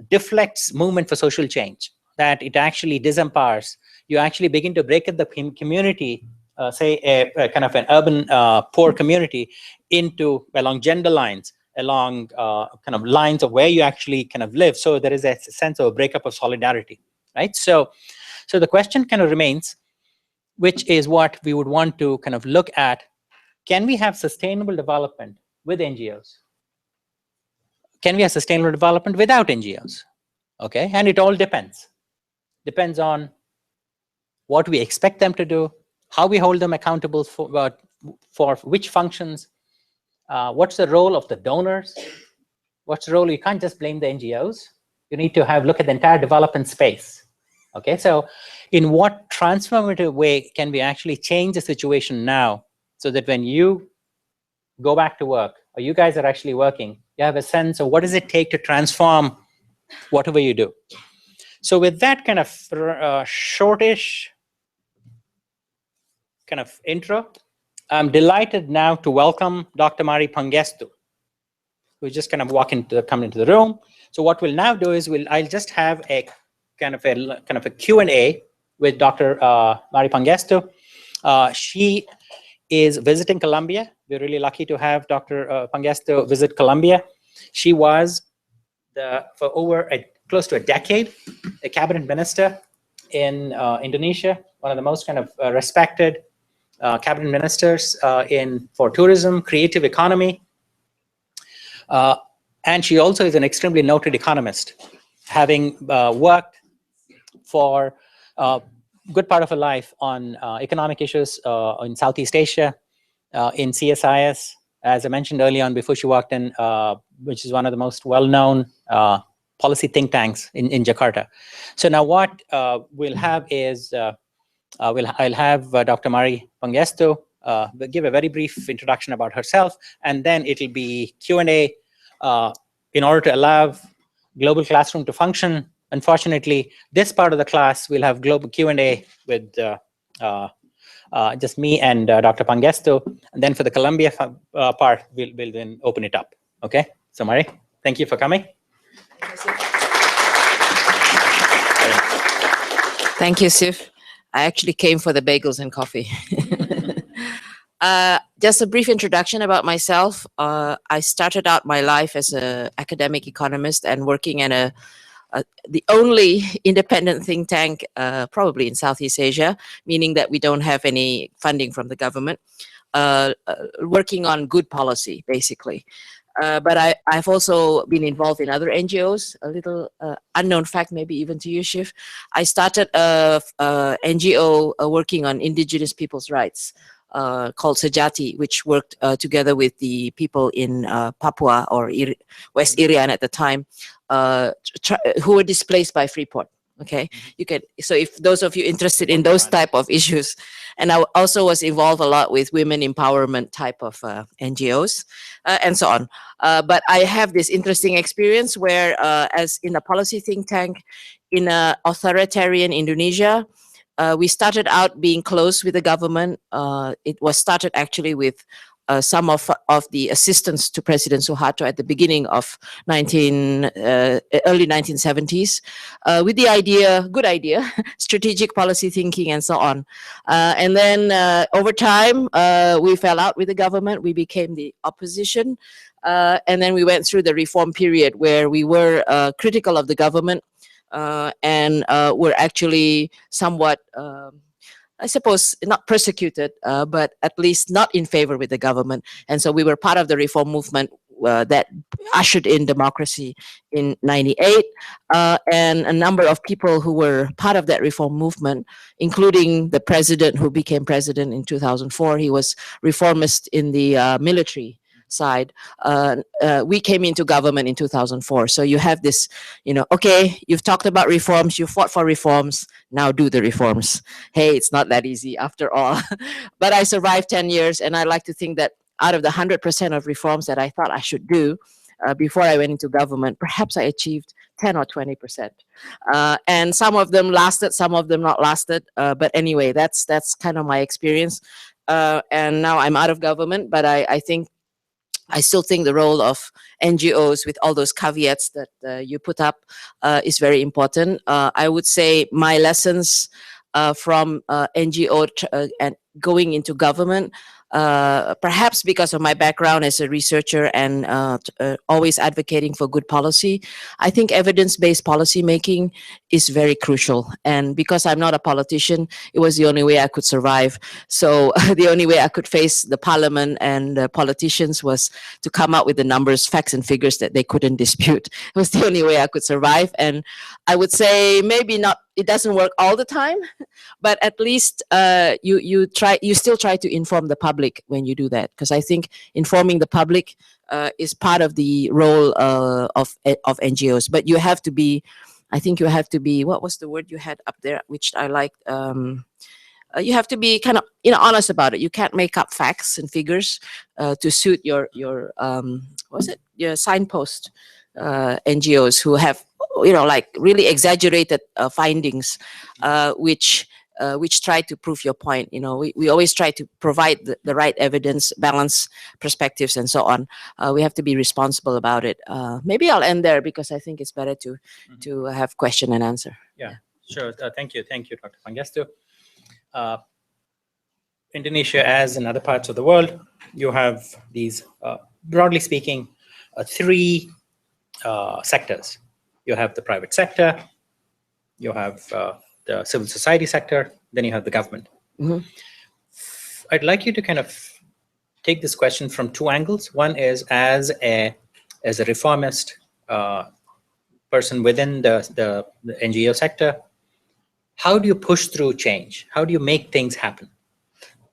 deflects movement for social change, that it actually disempowers. You actually begin to break up the community, say a kind of an urban poor community, into along gender lines, along kind of lines of where you actually kind of live. So there is a sense of a breakup of solidarity, right? So the question kind of remains, which is what we would want to kind of look at. Can we have sustainable development with NGOs? Can we have sustainable development without NGOs? Okay, and it all depends. Depends on what we expect them to do, how we hold them accountable for which functions, what's the role of the donors, what's the role. You can't just blame the NGOs. You need to look at the entire development space. Okay, so in what transformative way can we actually change the situation now, so that when you go back to work, or you guys are actually working, you have a sense of what does it take to transform whatever you do. So with that kind of shortish kind of intro, I'm delighted now to welcome Dr. Mari Pangestu, who's just kind of come into the room. So what we'll now do is I'll just have a kind of a Q&A with Dr. Mari Pangestu. She is visiting Colombia. We're really lucky to have Dr. Pangestu visit Colombia. She was for over close to a decade a cabinet minister in Indonesia, one of the most kind of respected cabinet ministers for tourism, creative economy. And she also is an extremely noted economist, having worked for a good part of her life on economic issues in Southeast Asia, in CSIS, as I mentioned earlier on, before she walked in, which is one of the most well-known policy think tanks in Jakarta. So now what we'll have is, I'll have Dr. Mari Pangestu give a very brief introduction about herself, and then it'll be Q&A in order to allow Global Classroom to function. Unfortunately, this part of the class will have global Q&A with just me and Dr. Pangestu, and then for the Columbia part, we'll then open it up. Okay, so Mari, thank you for coming. Thank you, Sif. I actually came for the bagels and coffee. Just a brief introduction about myself. I started out my life as an academic economist and working in the only independent think tank probably in Southeast Asia, meaning that we don't have any funding from the government, working on good policy, basically. But I've also been involved in other NGOs, a little unknown fact, maybe even to you, Shiv. I started a NGO working on indigenous people's rights called Sejati, which worked together with the people in Papua or West Irian at the time, who were displaced by Freeport. Okay, you can. So if those of you interested in those type of issues, and I also was involved a lot with women empowerment type of NGOs and so on. But I have this interesting experience where, as in a policy think tank in a authoritarian Indonesia, we started out being close with the government. It was started actually with some of the assistants to President Suharto at the beginning of early 1970s, with the idea, good idea, strategic policy thinking and so on. And then over time, we fell out with the government. We became the opposition. And then we went through the reform period where we were critical of the government and were actually somewhat I suppose not persecuted, but at least not in favor with the government. And so we were part of the reform movement that ushered in democracy in '98. And a number of people who were part of that reform movement, including the president who became president in 2004, he was reformist in the military side. We came into government in 2004. So you have this, okay, you've talked about reforms, you fought for reforms, now do the reforms. Hey, it's not that easy after all. But I survived 10 years, and I like to think that out of the 100% of reforms that I thought I should do before I went into government, perhaps I achieved 10 or 20%. And some of them lasted, some of them not lasted. But anyway, that's kind of my experience. And now I'm out of government, but I still think the role of NGOs, with all those caveats that you put up, is very important. I would say my lessons from NGO and going into government, perhaps because of my background as a researcher and always advocating for good policy, I think evidence-based policy making is very crucial. And because I'm not a politician, it was the only way I could survive. So the only way I could face the parliament and the politicians was to come up with the numbers, facts and figures that they couldn't dispute. It was the only way I could survive. And I would say maybe not, it doesn't work all the time, but at least you still try to inform the public when you do that, because I think informing the public is part of the role of NGOs. But you have to be, I think you have to be, what was the word you had up there, which I liked? You have to be kind of honest about it. You can't make up facts and figures to suit your your signpost NGOs who have like really exaggerated findings, which try to prove your point. We always try to provide the right evidence, balance perspectives, and so on. We have to be responsible about it. Maybe I'll end there because I think it's better to have question and answer. Yeah, sure. Thank you, Dr. Pangestu. Indonesia, as in other parts of the world, you have these, broadly speaking, three sectors. You have the private sector, you have the civil society sector, then you have the government. Mm-hmm. I'd like you to kind of take this question from two angles. One is as a as a reformist person within the NGO sector, how do you push through change? How do you make things happen?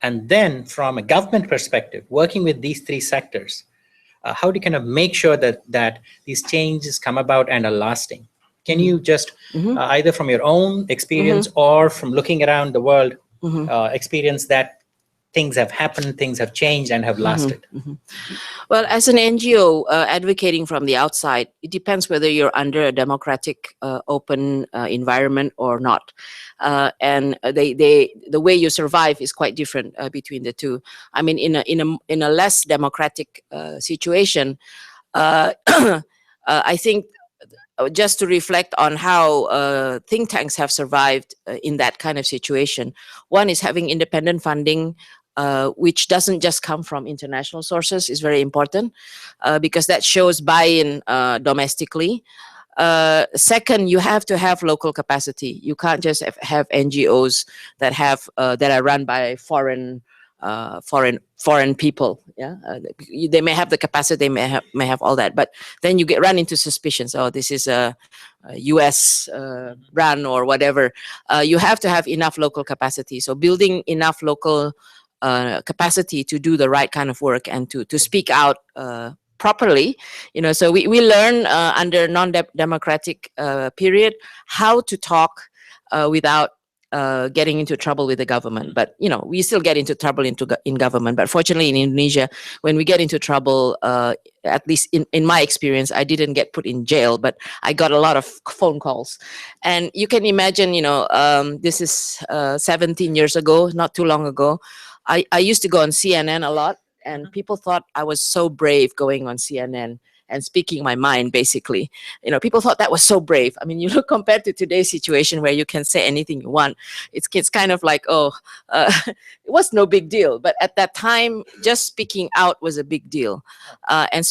And then from a government perspective, working with these three sectors, how do you kind of make sure that these changes come about and are lasting? Can you just either from your own experience or from looking around the world, experience that things have happened, things have changed and have lasted? Well, as an NGO advocating from the outside, it depends whether you're under a democratic, open environment or not. And the way you survive is quite different between the two. I mean, in a less democratic situation, I think just to reflect on how think tanks have survived in that kind of situation. One is having independent funding, which doesn't just come from international sources, is very important because that shows buy-in domestically. Second, you have to have local capacity. You can't just have NGOs that are run by foreign people. Yeah, they may have the capacity, they may have all that, but then you run into suspicions. Oh, this is a U.S. run or whatever. You have to have enough local capacity. So building enough local capacity to do the right kind of work and to speak out properly, so we learn under non-democratic period how to talk without getting into trouble with the government. But we still get into trouble in government. But fortunately in Indonesia, when we get into trouble, at least in my experience, I didn't get put in jail, but I got a lot of phone calls. And you can imagine, this is 17 years ago, not too long ago. I used to go on CNN a lot, and people thought I was so brave going on CNN and speaking my mind, basically. People thought that was so brave. I mean, you look compared to today's situation where you can say anything you want. It's kind of like, it was no big deal. But at that time, just speaking out was a big deal. And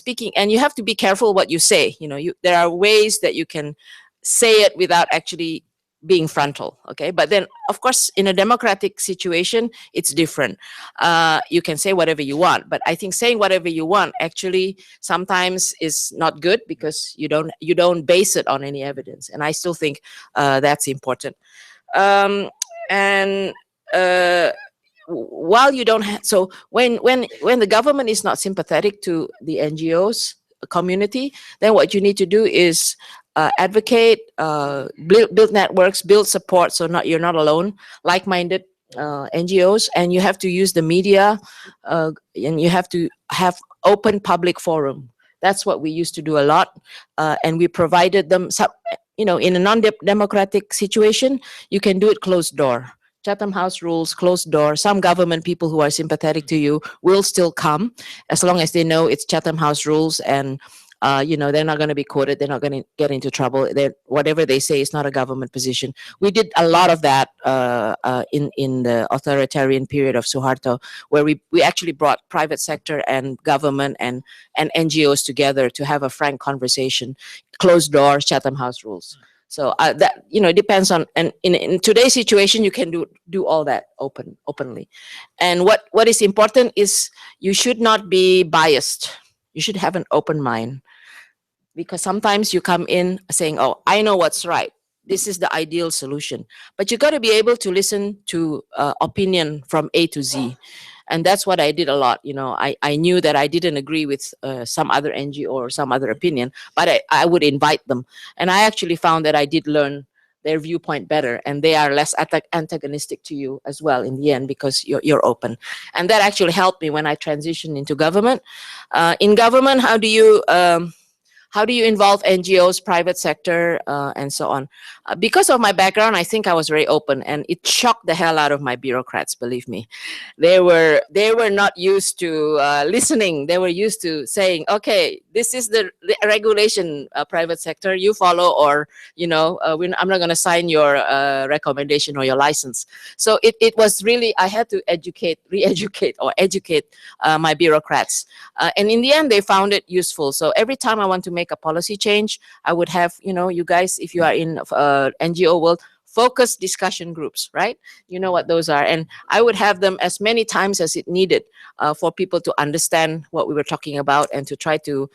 you have to be careful what you say. There are ways that you can say it without actually being frontal, okay? But then, of course, in a democratic situation, it's different. You can say whatever you want, but I think saying whatever you want actually sometimes is not good because you don't base it on any evidence. And I still think that's important. While you don't have, so when the government is not sympathetic to the NGOs community, then what you need to do is advocate, build networks, build support, so you're not alone, like-minded NGOs, and you have to use the media, and you have to have open public forum. That's what we used to do a lot, and we provided them some, in a non-democratic situation, you can do it closed door. Chatham House rules, closed door. Some government people who are sympathetic to you will still come, as long as they know it's Chatham House rules, and they're not going to be quoted. They're not going to get into trouble. Whatever they say is not a government position. We did a lot of that in the authoritarian period of Suharto, where we actually brought private sector and government and NGOs together to have a frank conversation. Closed door, Chatham House rules. So that depends on, and in today's situation, you can do all that openly. And what is important is you should not be biased. You should have an open mind. Because sometimes you come in saying, oh, I know what's right. This is the ideal solution. But you got to be able to listen to opinion from A to Z. And that's what I did a lot. I knew that I didn't agree with some other NGO or some other opinion, but I would invite them. And I actually found that I did learn their viewpoint better, and they are less antagonistic to you as well in the end because you're open. And that actually helped me when I transitioned into government. In government, how do you involve NGOs, private sector, and so on? Because of my background, I think I was very open, and it shocked the hell out of my bureaucrats, believe me. They were not used to listening. They were used to saying, okay, this is the regulation, private sector, you follow, or, I'm not going to sign your recommendation or your license. So it was really, I had to re-educate my bureaucrats. And in the end, they found it useful. So every time I want to make a policy change, I would have, you guys, if you are in NGO world, focus discussion groups, right? You know what those are. And I would have them as many times as it needed for people to understand what we were talking about and to try to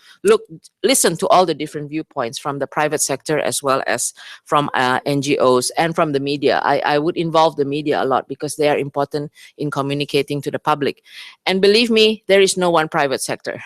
listen to all the different viewpoints from the private sector as well as from NGOs and from the media. I would involve the media a lot because they are important in communicating to the public. And believe me, there is no one private sector.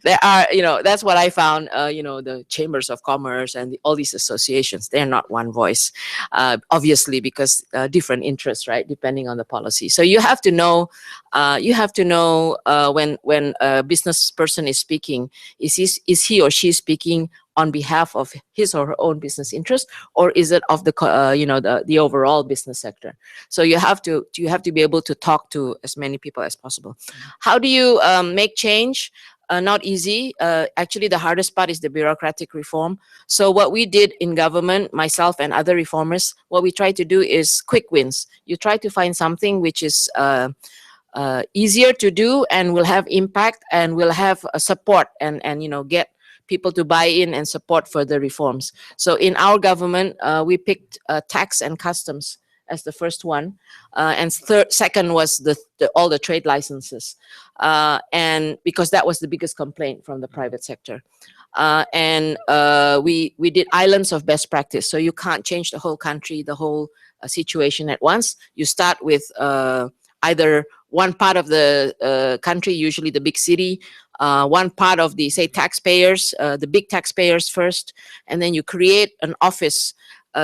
There are, that's what I found, the chambers of commerce and all these associations, they're not one voice, obviously, because different interests, right, depending on the policy. So you have to know, when a business person is speaking, is he or she speaking on behalf of his or her own business interest, or is it of the overall business sector? So you have to be able to talk to as many people as possible. How do you make change? Not easy. Actually, the hardest part is the bureaucratic reform. So what we did in government, myself and other reformers, what we try to do is quick wins. You try to find something which is easier to do and will have impact and will have support and get people to buy in and support further reforms. So in our government, we picked tax and customs as the first one, and second was all the trade licenses, and because that was the biggest complaint from the private sector. And we did islands of best practice. So you can't change the whole country, the whole situation at once. You start with either one part of the country, usually the big city, one part of the, say, taxpayers, the big taxpayers first, and then you create an office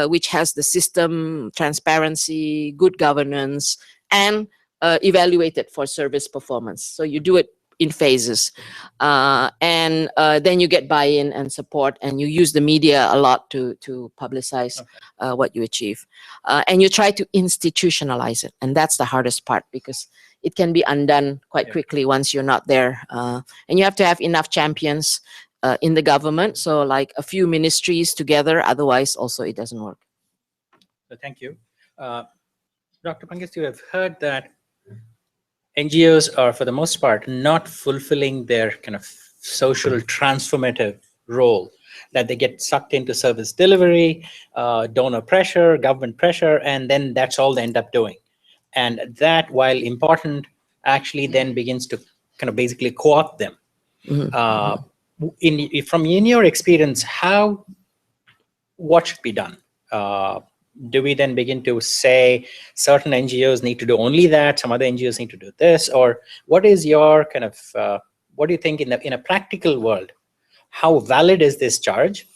which has the system, transparency, good governance, and evaluate it for service performance. So you do it in phases, and then you get buy-in and support, and you use the media a lot to publicize what you achieve, and you try to institutionalize it, and that's the hardest part because it can be undone quite quickly once you're not there, and you have to have enough champions in the government, so like a few ministries together, otherwise also it doesn't work. So thank you. Dr. Pangestu, you have heard that NGOs are, for the most part, not fulfilling their kind of social transformative role, that they get sucked into service delivery, donor pressure, government pressure, and then that's all they end up doing. And that, while important, actually then begins to kind of basically co-opt them. From your experience, what should be done? Do we then begin to say certain NGOs need to do only that, some other NGOs need to do this, or what is your kind of, what do you think in a practical world, how valid is this charge?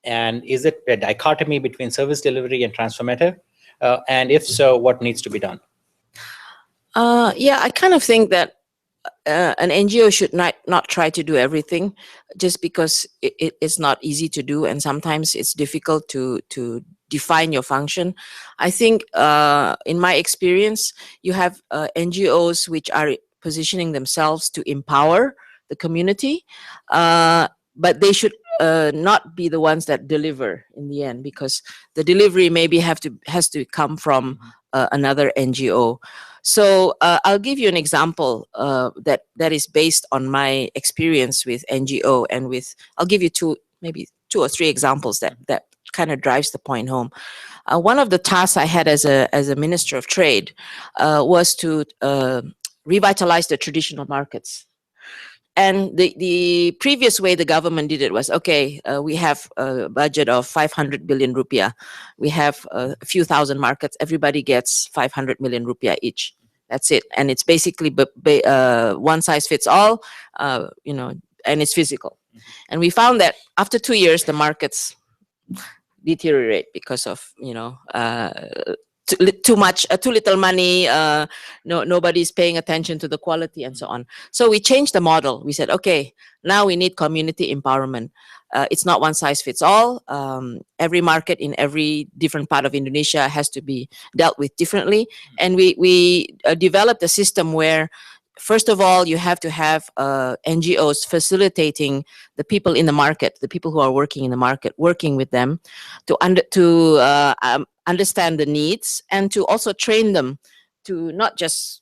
And is it a dichotomy between service delivery and transformative? And if so, what needs to be done? Yeah, I kind of think that an NGO should not try to do everything, just because it's not easy to do, and sometimes it's difficult to define your function. I think in my experience, you have NGOs which are positioning themselves to empower the community, but they should not be the ones that deliver in the end, because the delivery maybe has to come from another NGO. So I'll give you an example that is based on my experience with NGO, and I'll give you maybe two or three examples that kind of drives the point home. One of the tasks I had as a Minister of Trade was to revitalize the traditional markets. And the previous way the government did it was, okay, we have a budget of 500 billion rupiah. We have a few thousand markets. Everybody gets 500 million rupiah each. That's it. And it's basically one size fits all, and it's physical. And we found that after 2 years, the markets deteriorate because of, too little money, nobody's paying attention to the quality and so on. So we changed the model. We said, okay, now we need community empowerment. It's not one size fits all. Every market in every different part of Indonesia has to be dealt with differently. And we developed a system where, first of all, you have to have NGOs facilitating the people in the market, the people who are working in the market, working with them to understand the needs, and to also train them to not just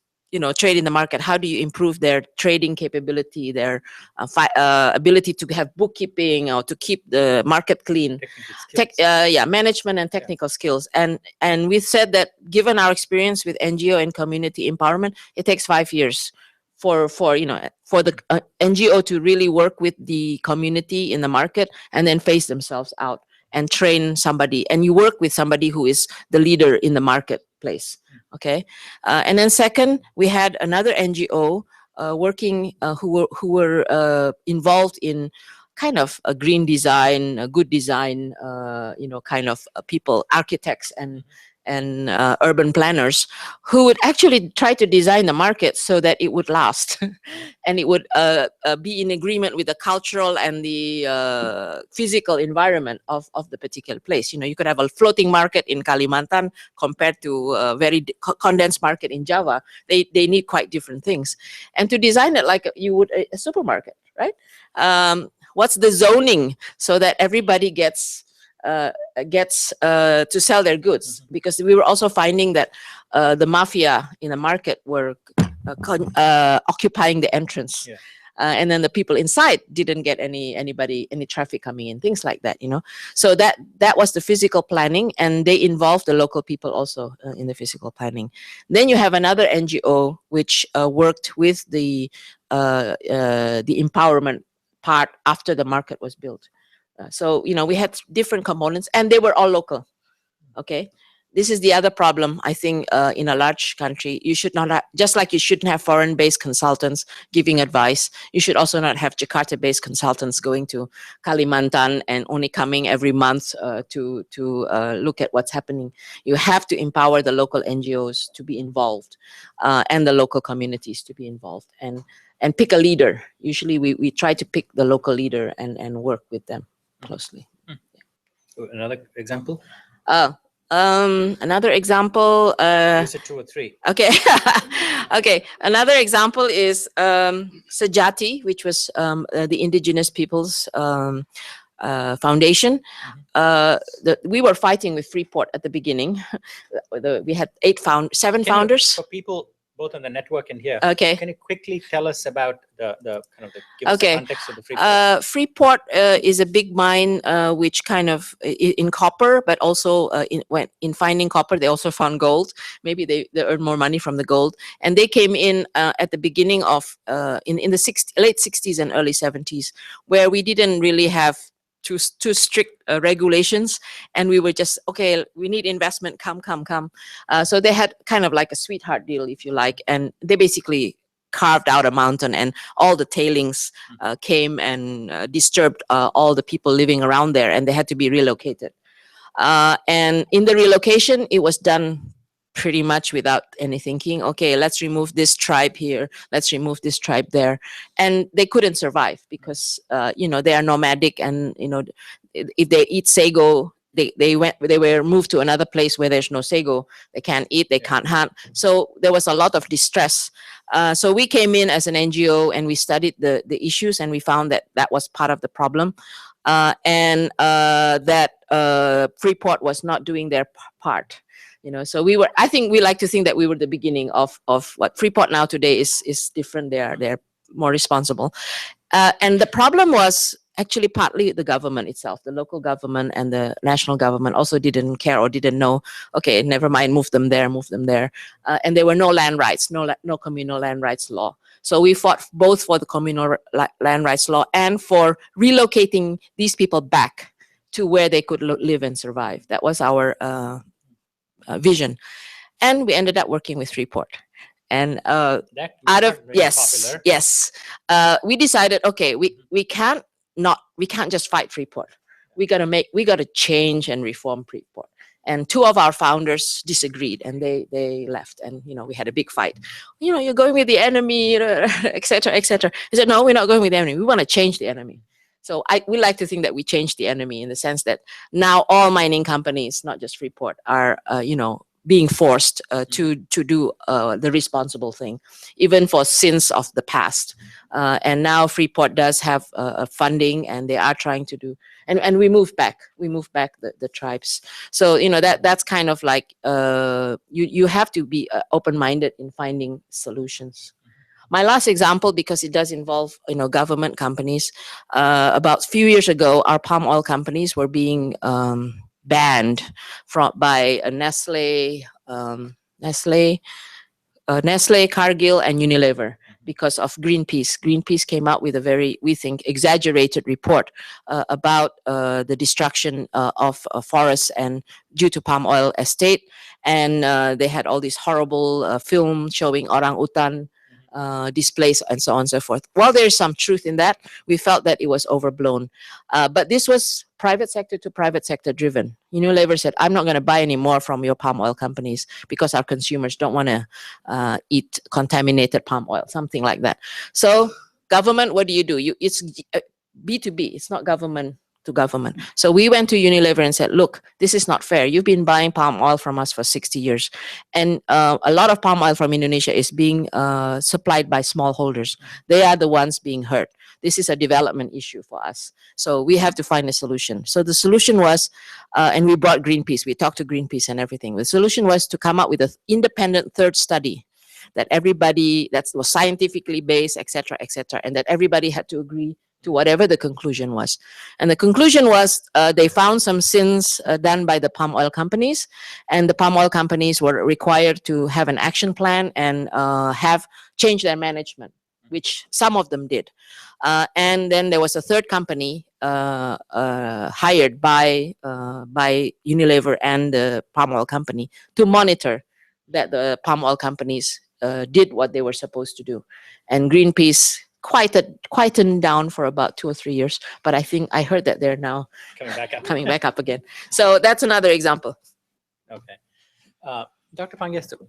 trade in the market? How do you improve their trading capability, their ability to have bookkeeping or to keep the market clean? Management and technical skills. And we said that given our experience with NGO and community empowerment, it takes 5 years for the NGO to really work with the community in the market and then phase themselves out and train somebody, and you work with somebody who is the leader in the marketplace. Okay, and then second, we had another NGO working who were involved in kind of a green design, a good design, kind of people, architects and urban planners who would actually try to design the market so that it would last and it would be in agreement with the cultural and the physical environment of the particular place. You could have a floating market in Kalimantan compared to a very condensed market in Java. They need quite different things. And to design it like you would a supermarket, right? What's the zoning so that everybody gets to sell their goods? Because we were also finding that the mafia in the market were occupying the entrance, and then the people inside didn't get any traffic coming in, things like that. So that was the physical planning, and they involved the local people also in the physical planning. Then you have another NGO which worked with the empowerment part after the market was built. So, we had different components and they were all local. Okay. This is the other problem, I think, in a large country. You should not have, just like you shouldn't have foreign-based consultants giving advice, you should also not have Jakarta-based consultants going to Kalimantan and only coming every month to look at what's happening. You have to empower the local NGOs to be involved and the local communities to be involved and pick a leader. Usually we try to pick the local leader and work with them closely. Another example? Another example. Is it 2 or 3? Okay. Okay. Another example is Sejati, which was the Indigenous Peoples Foundation. We were fighting with Freeport at the beginning. We had 7 founders. For people both on the network and here, okay, can you quickly tell us about the give us the context of the Freeport? Freeport is a big mine which kind of in copper, but also in finding copper, they also found gold. Maybe they earn more money from the gold. And they came in at the beginning of in the late 60s and early 70s, where we didn't really have too strict regulations, and we were just, okay, we need investment, come. So they had kind of like a sweetheart deal, if you like, and they basically carved out a mountain, and all the tailings came and disturbed all the people living around there, and they had to be relocated. And in the relocation, it was done pretty much without any thinking. Okay, let's remove this tribe here, let's remove this tribe there. And they couldn't survive because, they are nomadic, and, if they eat sago, they were moved to another place where there's no sago. They can't eat, they can't hunt. So there was a lot of distress. So we came in as an NGO and we studied the issues, and we found that was part of the problem. And that Freeport was not doing their part. So I think we like to think that we were the beginning of what Freeport now today is different. They're more responsible. And the problem was actually partly the government itself, the local government and the national government also didn't care or didn't know, okay, never mind, move them there. And there were no land rights, no communal land rights law. So we fought both for the communal land rights law and for relocating these people back to where they could live and survive. That was our vision. And we ended up working with Freeport. And we decided, okay, we can't just fight Freeport. We gotta change and reform Freeport. And 2 of our founders disagreed, and they left, and we had a big fight. You're going with the enemy, etc., etc. I said, no, we're not going with the enemy. We want to change the enemy. So we like to think that we changed the enemy in the sense that now all mining companies, not just Freeport, are being forced to do the responsible thing, even for sins of the past. And now Freeport does have funding, and they are trying to do. And we moved back the tribes. So that's kind of like you have to be open-minded in finding solutions. My last example, because it does involve government companies. About a few years ago, our palm oil companies were being banned by Nestle, Cargill, and Unilever because of Greenpeace. Greenpeace came out with a very, we think, exaggerated report about the destruction of forests and due to palm oil estate. And they had all these horrible film showing orang-utan displays and so on and so forth. While there's some truth in that, we felt that it was overblown. But this was private sector to private sector driven. Unilever said, I'm not going to buy any more from your palm oil companies because our consumers don't want to eat contaminated palm oil, something like that. So government, what do? It's B2B. It's not government to government. So we went to Unilever and said, look, this is not fair. You've been buying palm oil from us for 60 years. And a lot of palm oil from Indonesia is being supplied by smallholders. They are the ones being hurt. This is a development issue for us. So we have to find a solution. So the solution was, and we brought Greenpeace. We talked to Greenpeace and everything. The solution was to come up with an independent third study that was scientifically based, et cetera, and that everybody had to agree to whatever the conclusion was. And the conclusion was they found some sins done by the palm oil companies, and the palm oil companies were required to have an action plan and have changed their management, which some of them did. And then there was a third company hired by Unilever and the palm oil company to monitor that the palm oil companies did what they were supposed to do. And Greenpeace quietened down for about 2 or 3 years, but I heard that they're now coming back up again. So that's another example. Okay. Dr. Pangestu,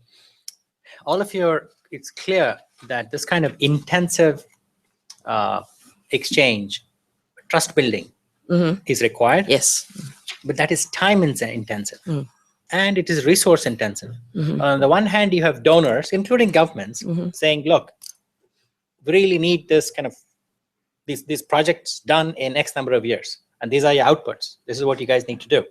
it's clear that this kind of intensive exchange, trust building is required. Yes. But that is time intensive. And it is resource intensive. On the one hand, you have donors, including governments, saying, look, we really need this kind of these projects done in X number of years, and these are your outputs. This is what you guys need to do.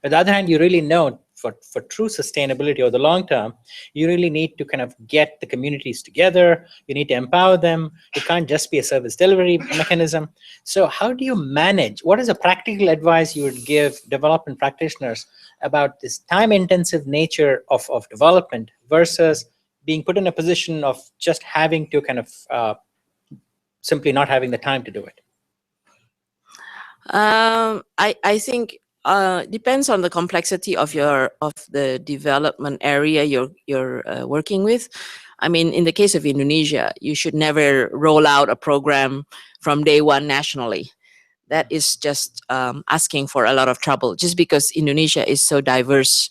But on the other hand, you really know for true sustainability over the long term, you really need to kind of get the communities together. You need to empower them. It can't just be a service delivery mechanism. So how do you manage? What is a practical advice you would give development practitioners about this time-intensive nature of development versus being put in a position of just having to kind of simply not having the time to do it? I think depends on the complexity of the development area you're working with. I mean, in the case of Indonesia, you should never roll out a program from day one nationally. That is just asking for a lot of trouble, just because Indonesia is so diverse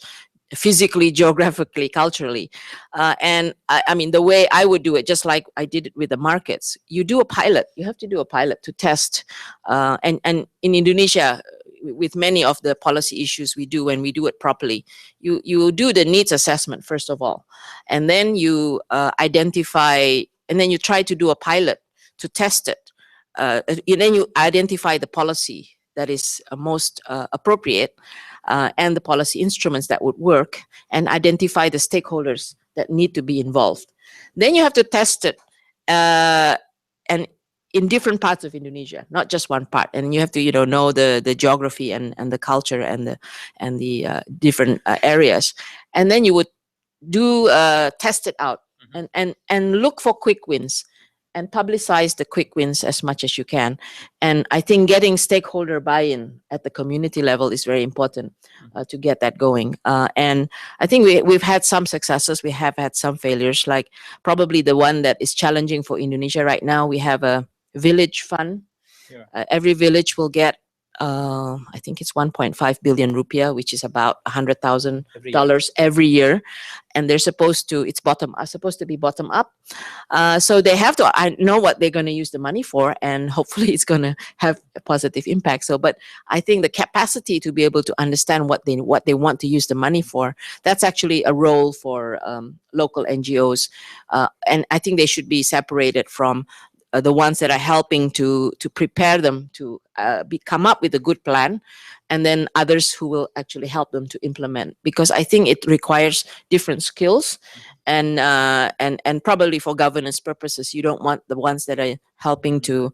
physically, geographically, culturally. And I mean, the way I would do it, just like I did it with the markets, you do a pilot. You have to do a pilot to test. And in Indonesia, with many of the policy issues we do, when we do it properly, you do the needs assessment, first of all. And then you identify, and then you try to do a pilot to test it. And then you identify the policy that is most appropriate, and the policy instruments that would work, and identify the stakeholders that need to be involved. Then you have to test it and in different parts of Indonesia, not just one part. And you have to know the geography and the culture and the different areas. And then you would do test it out and look for quick wins and publicize the quick wins as much as you can. And I think getting stakeholder buy-in at the community level is very important to get that going. And I think we've had some successes. We have had some failures, like probably the one that is challenging for Indonesia right now. We have a village fund. Every village will get I think it's 1.5 billion rupiah, which is about $100,000 every year, and they're supposed to. It's supposed to be bottom up. So they have to. I know what they're going to use the money for, and hopefully it's going to have a positive impact. So, but I think the capacity to be able to understand what they want to use the money for, that's actually a role for local NGOs, and I think they should be separated from the ones that are helping to prepare them to come up with a good plan, and then others who will actually help them to implement, because I think it requires different skills, and probably for governance purposes you don't want the ones that are helping to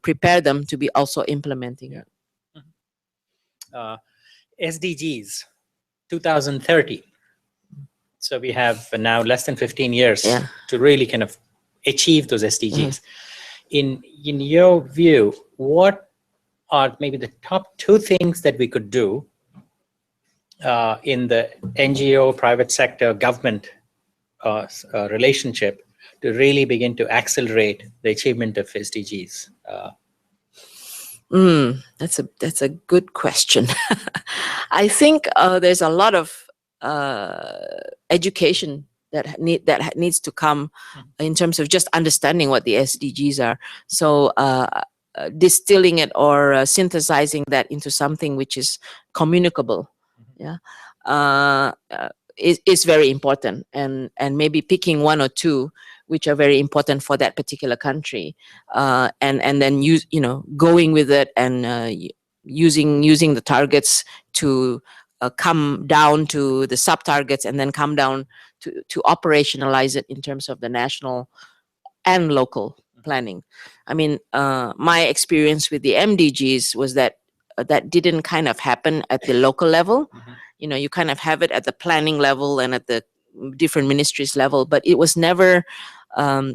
prepare them to be also implementing it. SDGs 2030. So we have now less than 15 years to really kind of achieve those SDGs. In your view, what are maybe the top 2 things that we could do in the NGO, private sector, government relationship to really begin to accelerate the achievement of SDGs? That's a good question. I think there's a lot of education that needs to come in terms of just understanding what the SDGs are. So distilling it or synthesizing that into something which is communicable, is very important. And maybe picking 1 or 2 which are very important for that particular country, and then going with it and using the targets to come down to the sub targets, and then come down to operationalize it in terms of the national and local planning. I mean, my experience with the MDGs was that that didn't kind of happen at the local level. You kind of have it at the planning level and at the different ministries level, but it was never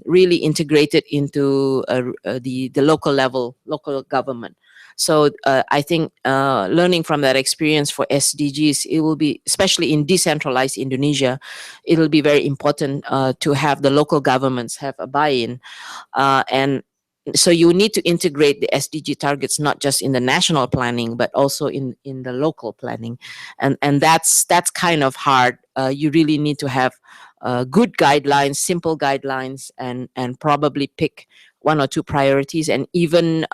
really integrated into the local level, local government. So I think learning from that experience for SDGs, it will be, especially in decentralized Indonesia, it will be very important to have the local governments have a buy-in. And so you need to integrate the SDG targets, not just in the national planning, but also in the local planning. And that's kind of hard. You really need to have good guidelines, simple guidelines, and probably pick 1 or 2 priorities, and even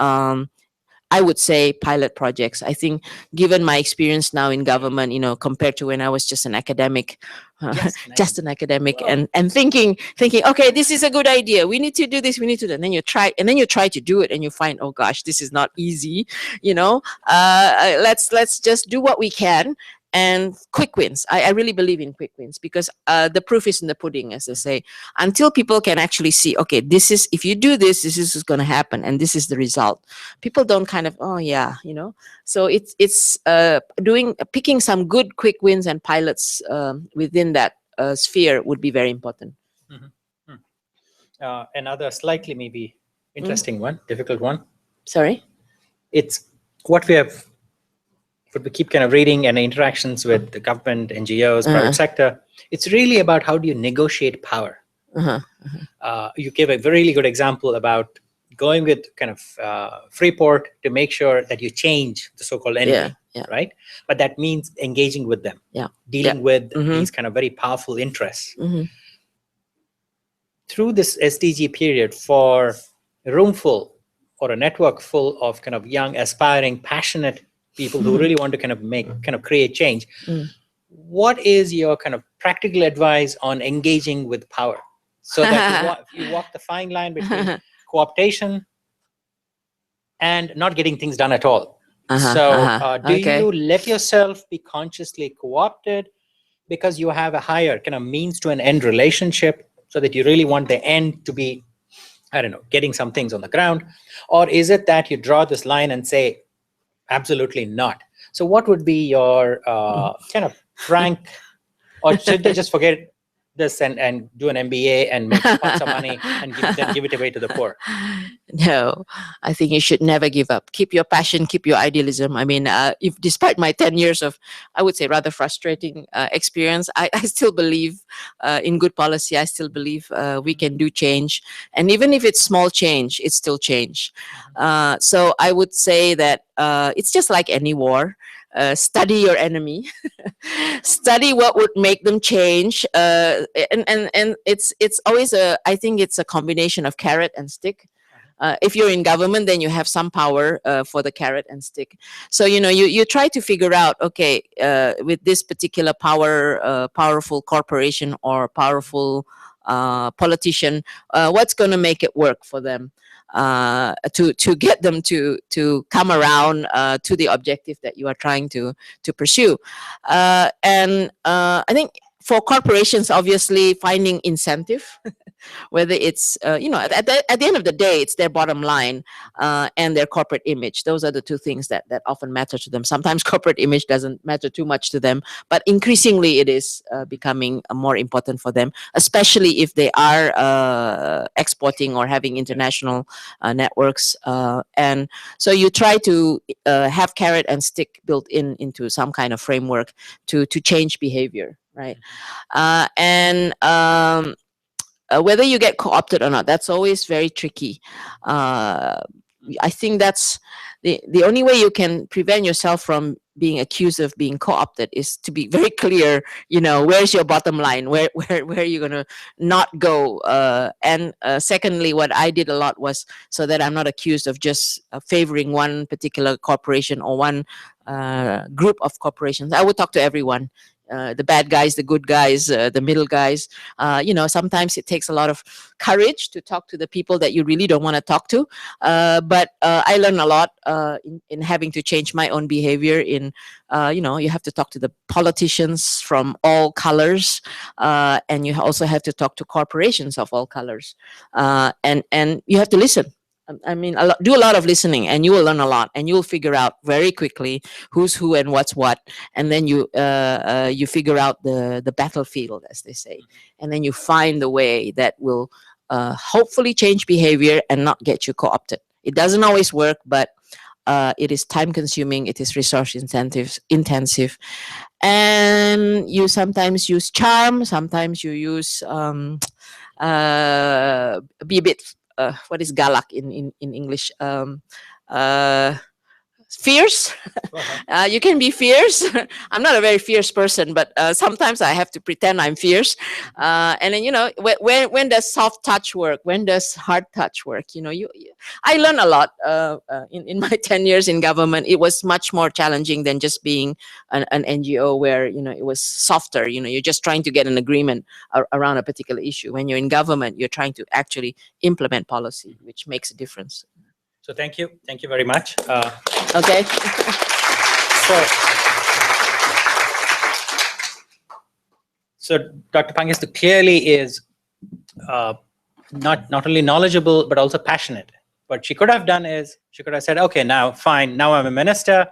I would say pilot projects. I think, given my experience now in government, compared to when I was just an academic, just an academic, and thinking, okay, this is a good idea. We need to do this. We need to do. And then you try to do it, and you find, oh gosh, this is not easy. Let's just do what we can. And quick wins. I really believe in quick wins, because the proof is in the pudding, as they say. Until people can actually see, okay, if you do this, this is going to happen, and this is the result. People don't kind of, oh yeah, So it's picking some good quick wins and pilots within that sphere would be very important. Another slightly maybe interesting one, difficult one. Sorry? It's what we keep kind of reading and interactions with the government, NGOs, private sector. It's really about how do you negotiate power. You gave a really good example about going with kind of Freeport to make sure that you change the so-called enemy, right? But that means engaging with them, dealing with these kind of very powerful interests. Through this SDG period, for a room full or a network full of kind of young, aspiring, passionate people who really want to kind of create change, what is your kind of practical advice on engaging with power, so that you walk the fine line between co-optation and not getting things done at all? Do you let yourself be consciously co-opted because you have a higher kind of means to an end relationship, so that you really want the end to be, I don't know, getting some things on the ground? Or is it that you draw this line and say, absolutely not? So what would be your kind of frank, or should they just forget this and do an MBA and make lots of money and give it away to the poor? No, I think you should never give up. Keep your passion, keep your idealism. I mean, if despite my 10 years of, I would say, rather frustrating experience, I still believe in good policy. I still believe we can do change. And even if it's small change, it's still change. So I would say that it's just like any war. Study your enemy, study what would make them change, and it's always I think it's a combination of carrot and stick. If you're in government, then you have some power for the carrot and stick. So you try to figure out, okay, with this particular powerful corporation or powerful politician, what's going to make it work for them, to get them to come around to the objective that you are trying to pursue. And I think for corporations, obviously finding incentive, whether it's at the end of the day, it's their bottom line and their corporate image. Those are the two things that often matter to them. Sometimes corporate image doesn't matter too much to them, but increasingly it is becoming more important for them, especially if they are exporting or having international networks. And so you try to have carrot and stick built into some kind of framework to change behavior, right? And whether you get co-opted or not, that's always very tricky. I think that's the only way you can prevent yourself from being accused of being co-opted is to be very clear, where's your bottom line, where are you going to not go. And secondly, what I did a lot was so that I'm not accused of just favoring one particular corporation or one group of corporations. I would talk to everyone. The bad guys, the good guys, the middle guys. Sometimes it takes a lot of courage to talk to the people that you really don't want to talk to. But I learned a lot in having to change my own behavior. You have to talk to the politicians from all colors, and you also have to talk to corporations of all colors, and you have to listen. I mean, do a lot of listening, and you will learn a lot, and you will figure out very quickly who's who and what's what, and then you figure out the battlefield, as they say, and then you find the way that will hopefully change behavior and not get you co-opted. It doesn't always work, but it is time consuming, it is resource intensive, and you sometimes use charm, sometimes you use be a bit. What is galak in English? Fierce. You can be fierce. I'm not a very fierce person, but sometimes I have to pretend I'm fierce. And then when does soft touch work? When does hard touch work? I learned a lot in my 10 years in government. It was much more challenging than just being an NGO where it was softer. You're just trying to get an agreement around a particular issue. When you're in government, you're trying to actually implement policy, which makes a difference. So thank you very much. Okay. So Dr. Pangestu clearly is not only knowledgeable but also passionate. What she could have done is she could have said, okay, now fine, now I'm a minister,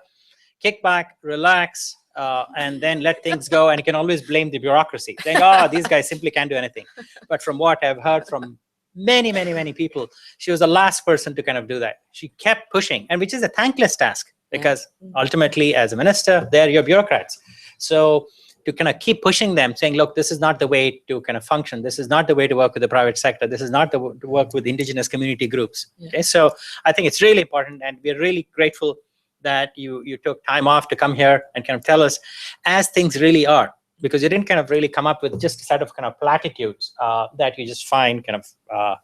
kick back, relax, and then let things go, and you can always blame the bureaucracy, saying, oh, these guys simply can't do anything. But from what I've heard from many people, she was the last person to kind of do that. She kept pushing, and which is a thankless task, because ultimately as a minister, they're your bureaucrats. So to kind of keep pushing them, saying, look, this is not the way to kind of function. This is not the way to work with the private sector. This is not the way to work with indigenous community groups. Okay, so I think it's really important, and we're really grateful that you took time off to come here and kind of tell us as things really are. Because you didn't kind of really come up with just a set of kind of platitudes that you just find kind of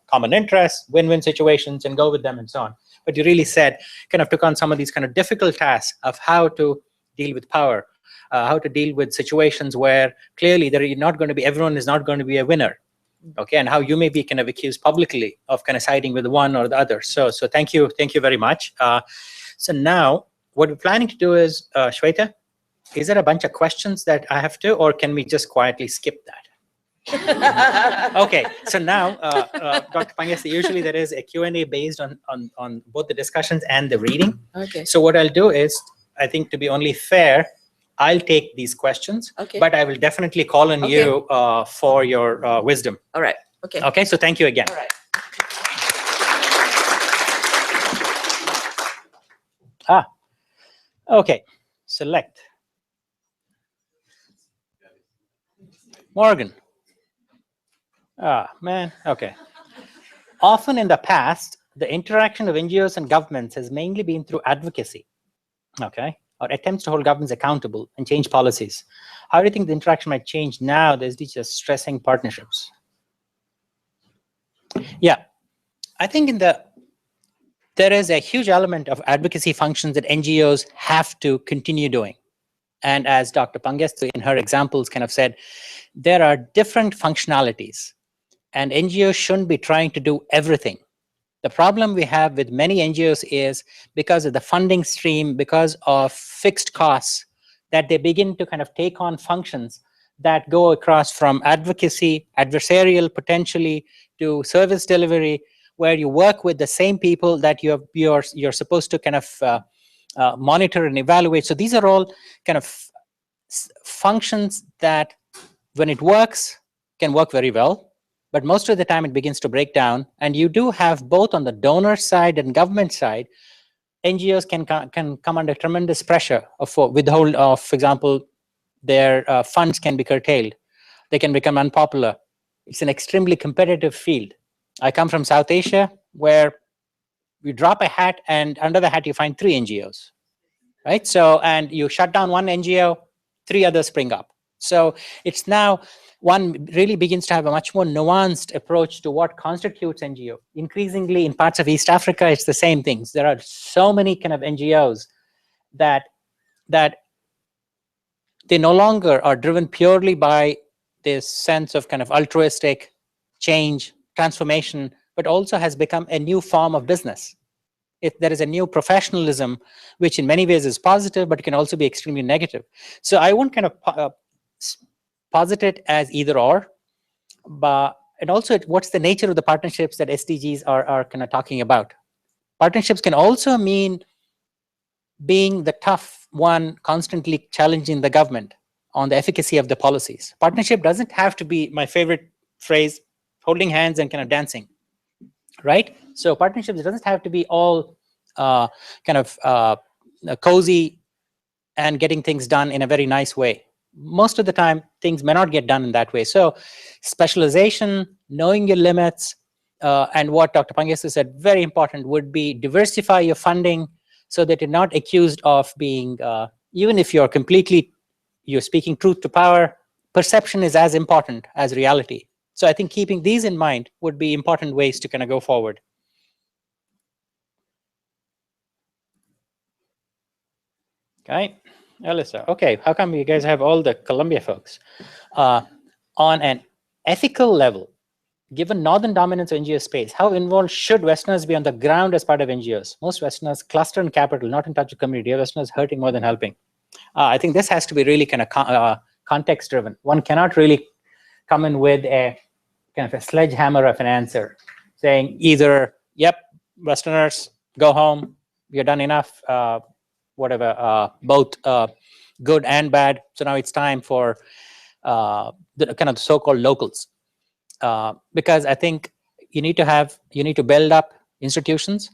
common interests, win-win situations, and go with them and so on. But you really said, kind of took on some of these kind of difficult tasks of how to deal with power, how to deal with situations where clearly everyone is not going to be a winner. Okay, and how you may be kind of accused publicly of kind of siding with one or the other. So thank you very much. So now what we're planning to do is, Shweta, is there a bunch of questions that I have to, or can we just quietly skip that? Okay, so now, Dr. Pangestu, usually there is a Q&A based on both the discussions and the reading. Okay. So what I'll do is, I think to be only fair, I'll take these questions, but I will definitely call on you for your wisdom. All right. Okay. Okay, so thank you again. All right. Okay, select. Morgan. Man, okay. Often in the past, the interaction of NGOs and governments has mainly been through advocacy. okay, or attempts to hold governments accountable and change policies. How do you think the interaction might change now that SDGs are stressing partnerships? Yeah, I think there is a huge element of advocacy functions that NGOs have to continue doing. And as Dr. Pangestu in her examples kind of said, there are different functionalities, and NGOs shouldn't be trying to do everything. The problem we have with many NGOs is because of the funding stream, because of fixed costs, that they begin to kind of take on functions that go across from advocacy, adversarial potentially, to service delivery, where you work with the same people that you're supposed to kind of monitor and evaluate. So these are all kind of functions that, when it works, can work very well, but most of the time it begins to break down. And you do have both on the donor side and government side, NGOs can come under tremendous pressure of withhold of, for example, their funds can be curtailed. They can become unpopular. It's an extremely competitive field. I come from South Asia, where you drop a hat and under the hat you find 3 NGOs, right? So, and you shut down one NGO, 3 others spring up. So it's now one really begins to have a much more nuanced approach to what constitutes NGO. Increasingly in parts of East Africa, it's the same things. There are so many kind of NGOs that they no longer are driven purely by this sense of kind of altruistic change, transformation, but also has become a new form of business. There is a new professionalism, which in many ways is positive, but can also be extremely negative. So I won't kind of posit it as either or, and also what's the nature of the partnerships that SDGs are kind of talking about. Partnerships can also mean being the tough one, constantly challenging the government on the efficacy of the policies. Partnership doesn't have to be, my favorite phrase, holding hands and kind of dancing, right? So partnerships doesn't have to be all cozy and getting things done in a very nice way. Most of the time, things may not get done in that way. So specialization, knowing your limits, and what Dr. Pangestu said, very important, would be diversify your funding so that you're not accused of being, even if you're speaking truth to power, perception is as important as reality. So I think keeping these in mind would be important ways to kind of go forward. Okay, Alyssa. Okay, how come you guys have all the Columbia folks? On an ethical level, given northern dominance of NGO space, how involved should Westerners be on the ground as part of NGOs? Most Westerners cluster in capital, not in touch with community. Westerners hurting more than helping. I think this has to be really kind of context driven. One cannot really come in with a kind of a sledgehammer of an answer, saying either, yep, Westerners, go home, you're done enough, whatever, both good and bad. So now it's time for the kind of so-called locals. Because I think you need to build up institutions.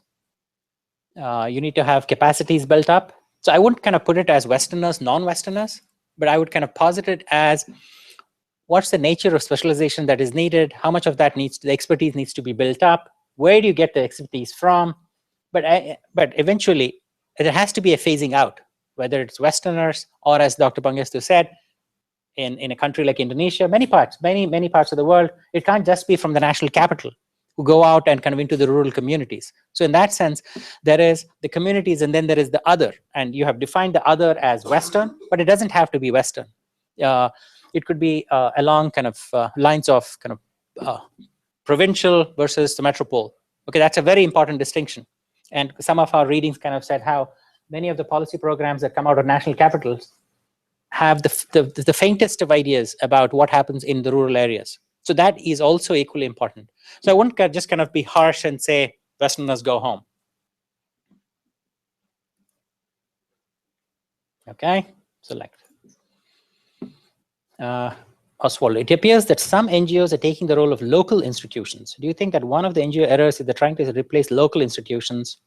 You need to have capacities built up. So I wouldn't kind of put it as Westerners, non-Westerners, but I would kind of posit it as what's the nature of specialization that is needed, how much of that the expertise needs to be built up, where do you get the expertise from? But eventually, there has to be a phasing out, whether it's Westerners or, as Dr. Pangestu said, in a country like Indonesia, many parts of the world, it can't just be from the national capital who go out and kind of into the rural communities. So in that sense, there is the communities and then there is the other. And you have defined the other as Western, but it doesn't have to be Western. It could be along kind of lines of kind of provincial versus the metropole. Okay, that's a very important distinction. And some of our readings kind of said how many of the policy programs that come out of national capitals have the faintest of ideas about what happens in the rural areas. So that is also equally important. So I wouldn't just kind of be harsh and say, Westerners go home. Okay, select. Oswald, it appears that some NGOs are taking the role of local institutions. Do you think that one of the NGO errors is they're trying to replace local institutions?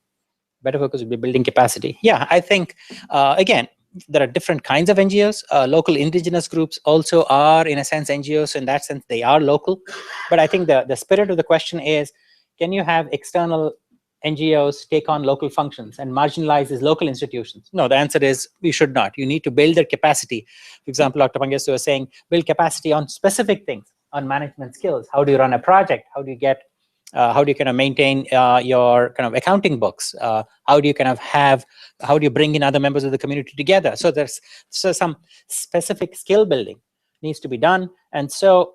Better focus would be building capacity. Yeah, I think, again, there are different kinds of NGOs. Local indigenous groups also are, in a sense, NGOs. So in that sense, they are local. But I think the spirit of the question is, can you have external NGOs take on local functions and marginalize these local institutions? No, the answer is we should not. You need to build their capacity. For example, Dr. Pangestu was saying, build capacity on specific things, on management skills. How do you run a project? How do you get, how do you kind of maintain your kind of accounting books? How do you kind of how do you bring in other members of the community together? So there's some specific skill building needs to be done. And so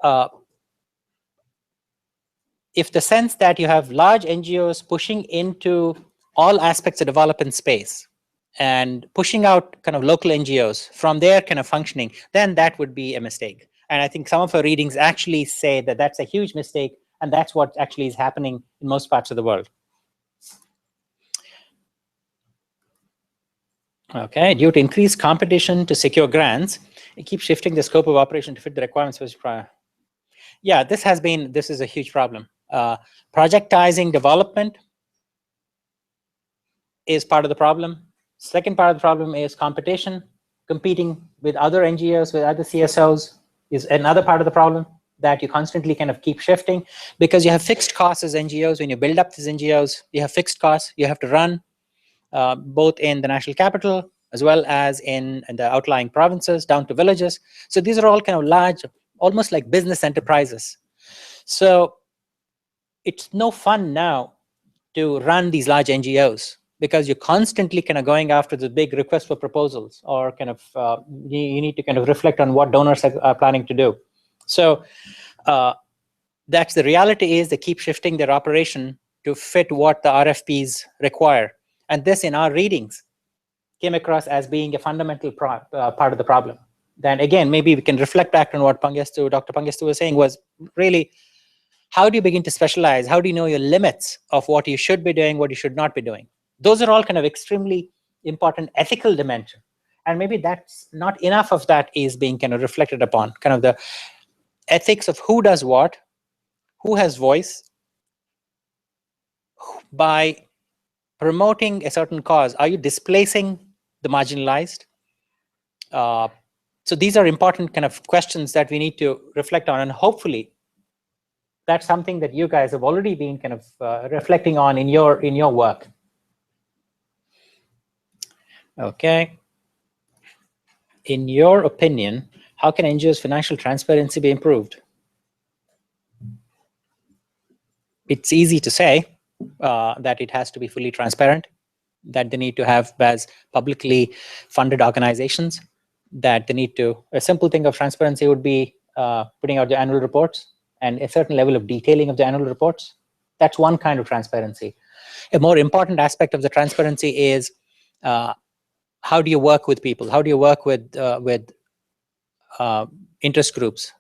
if the sense that you have large NGOs pushing into all aspects of development space and pushing out kind of local NGOs from their kind of functioning, then that would be a mistake. And I think some of our readings actually say that that's a huge mistake, and that's what actually is happening in most parts of the world. Okay, due to increased competition to secure grants, it keeps shifting the scope of operation to fit the requirements for prior. Yeah, this is a huge problem. Projectizing development is part of the problem. Second part of the problem is competition. Competing with other NGOs, with other CSOs is another part of the problem that you constantly kind of keep shifting, because you have fixed costs as NGOs. When you build up these NGOs, you have fixed costs you have to run, both in the national capital as well as in the outlying provinces down to villages. So these are all kind of large, almost like business enterprises. So it's no fun now to run these large NGOs, because you're constantly kind of going after the big request for proposals, or kind of you need to kind of reflect on what donors are planning to do. So that's the reality, is they keep shifting their operation to fit what the RFPs require. And this, in our readings, came across as being a fundamental part of the problem. Then again, maybe we can reflect back on what Dr. Pangestu was saying, was really, how do you begin to specialize? How do you know your limits of what you should be doing, what you should not be doing? Those are all kind of extremely important ethical dimension. And maybe that's not enough of that is being kind of reflected upon, kind of the ethics of who does what, who has voice. By promoting a certain cause, are you displacing the marginalized? So these are important kind of questions that we need to reflect on, and hopefully that's something that you guys have already been kind of reflecting on in your work. Okay. In your opinion, how can NGOs' financial transparency be improved? It's easy to say that it has to be fully transparent, that they need to have as publicly funded organizations, that they need to, a simple thing of transparency would be putting out the annual reports and a certain level of detailing of the annual reports. That's one kind of transparency. A more important aspect of the transparency is how do you work with people? How do you work with interest groups?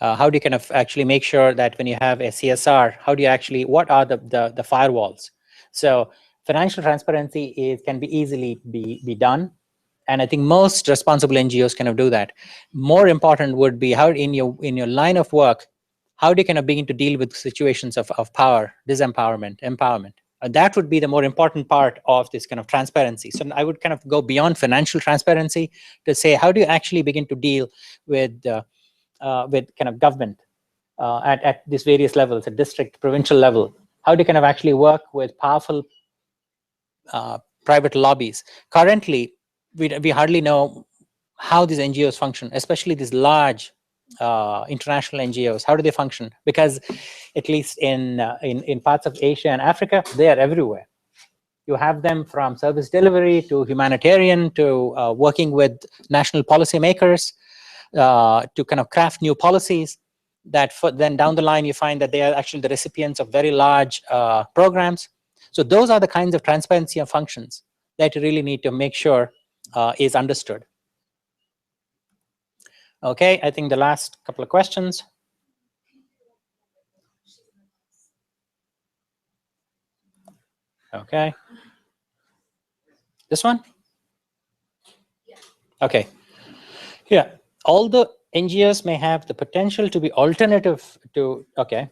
How do you kind of actually make sure that when you have a CSR, how do you actually, what are the firewalls? So financial transparency can be easily be done. And I think most responsible NGOs kind of do that. More important would be how in your line of work, how do you kind of begin to deal with situations of power, disempowerment, empowerment? That would be the more important part of this kind of transparency. So I would kind of go beyond financial transparency to say, how do you actually begin to deal with kind of government at these various levels, at district, provincial level? How do you kind of actually work with powerful private lobbies? Currently, we hardly know how these NGOs function, especially these large international NGOs. How do they function? Because at least in parts of Asia and Africa, they are everywhere. You have them from service delivery to humanitarian to working with national policymakers to kind of craft new policies that then down the line you find that they are actually the recipients of very large programs. So those are the kinds of transparency of functions that you really need to make sure is understood. Okay, I think the last couple of questions. Okay. This one? Okay. Yeah. Although NGOs may have the potential to be alternative to, okay,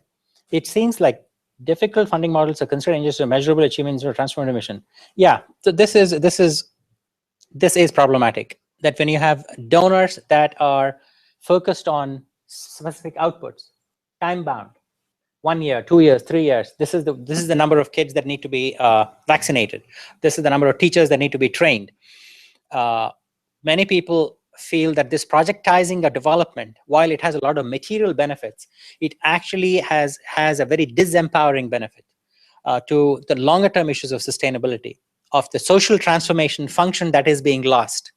it seems like difficult funding models are considered NGOs to measurable achievements or transformative mission. Yeah. So this is problematic. That when you have donors that are focused on specific outputs, time bound, 1 year, 2 years, 3 years. This is the number of kids that need to be vaccinated. This is the number of teachers that need to be trained. Many people feel that this projectizing a development, while it has a lot of material benefits, it actually has a very disempowering benefit to the longer term issues of sustainability, of the social transformation function that is being lost.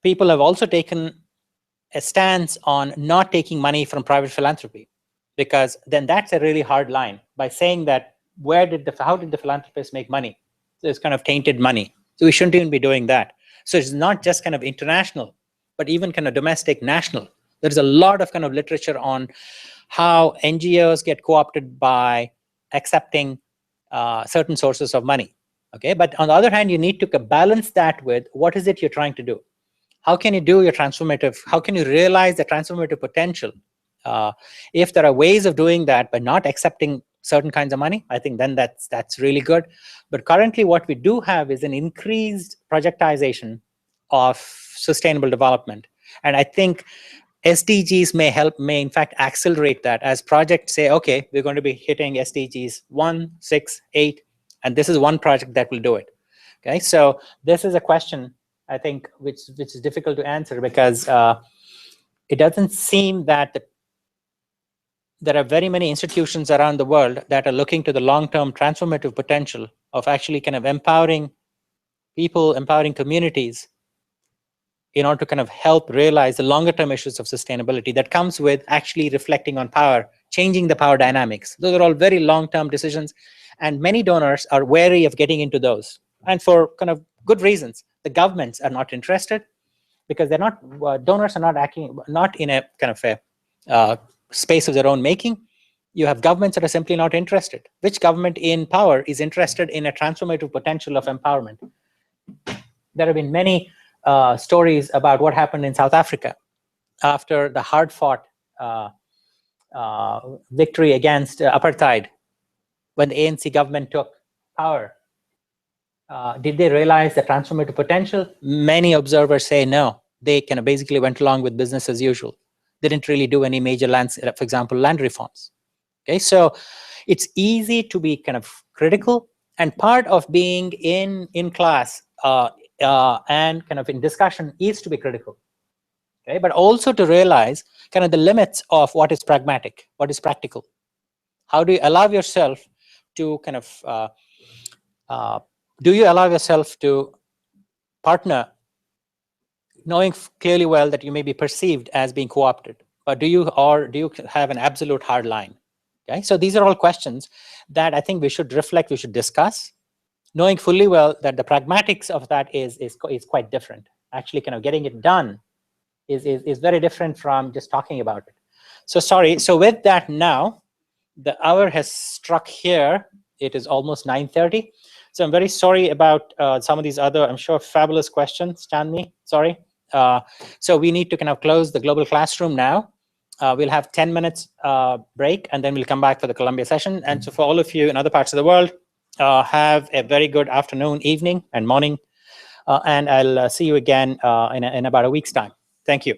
People have also taken a stance on not taking money from private philanthropy, because then that's a really hard line by saying that how did the philanthropists make money? So it's kind of tainted money. So we shouldn't even be doing that. So it's not just kind of international, but even kind of domestic, national. There's a lot of kind of literature on how NGOs get co-opted by accepting certain sources of money. Okay, but on the other hand, you need to balance that with what is it you're trying to do? How can you do your transformative? How can you realize the transformative potential? If there are ways of doing that by not accepting certain kinds of money, I think then that's really good. But currently what we do have is an increased projectization of sustainable development. And I think SDGs may in fact accelerate that, as projects say, okay, we're going to be hitting SDGs 1, 6, 8, and this is one project that will do it. Okay, so this is a question, I think, which is difficult to answer, because it doesn't seem that there are very many institutions around the world that are looking to the long-term transformative potential of actually kind of empowering people, empowering communities, in order to kind of help realize the longer-term issues of sustainability that comes with actually reflecting on power, changing the power dynamics. Those are all very long-term decisions, and many donors are wary of getting into those, and for kind of good reasons. The governments are not interested because they're not, donors are not acting, not in a kind of a space of their own making. You have governments that are simply not interested. Which government in power is interested in a transformative potential of empowerment? There have been many stories about what happened in South Africa after the hard-fought victory against apartheid, when the ANC government took power. Did they realize the transformative potential? Many observers say no. They kind of basically went along with business as usual. They didn't really do any major for example, land reforms. Okay, so it's easy to be kind of critical, and part of being in class and kind of in discussion is to be critical. Okay, but also to realize kind of the limits of what is pragmatic, what is practical. How do you allow yourself to kind of do you allow yourself to partner, knowing clearly well that you may be perceived as being co-opted, but do you have an absolute hard line? Okay, so these are all questions that I think we should reflect, we should discuss, knowing fully well that the pragmatics of that is quite different. Actually, kind of getting it done is very different from just talking about it. So sorry. So with that, now the hour has struck here. It is almost 9:30. So I'm very sorry about some of these other, I'm sure, fabulous questions, Chandni. Sorry. So we need to kind of close the global classroom now. We'll have 10 minutes break, and then we'll come back for the Columbia session. And so for all of you in other parts of the world, have a very good afternoon, evening, and morning. And I'll see you again in about a week's time. Thank you.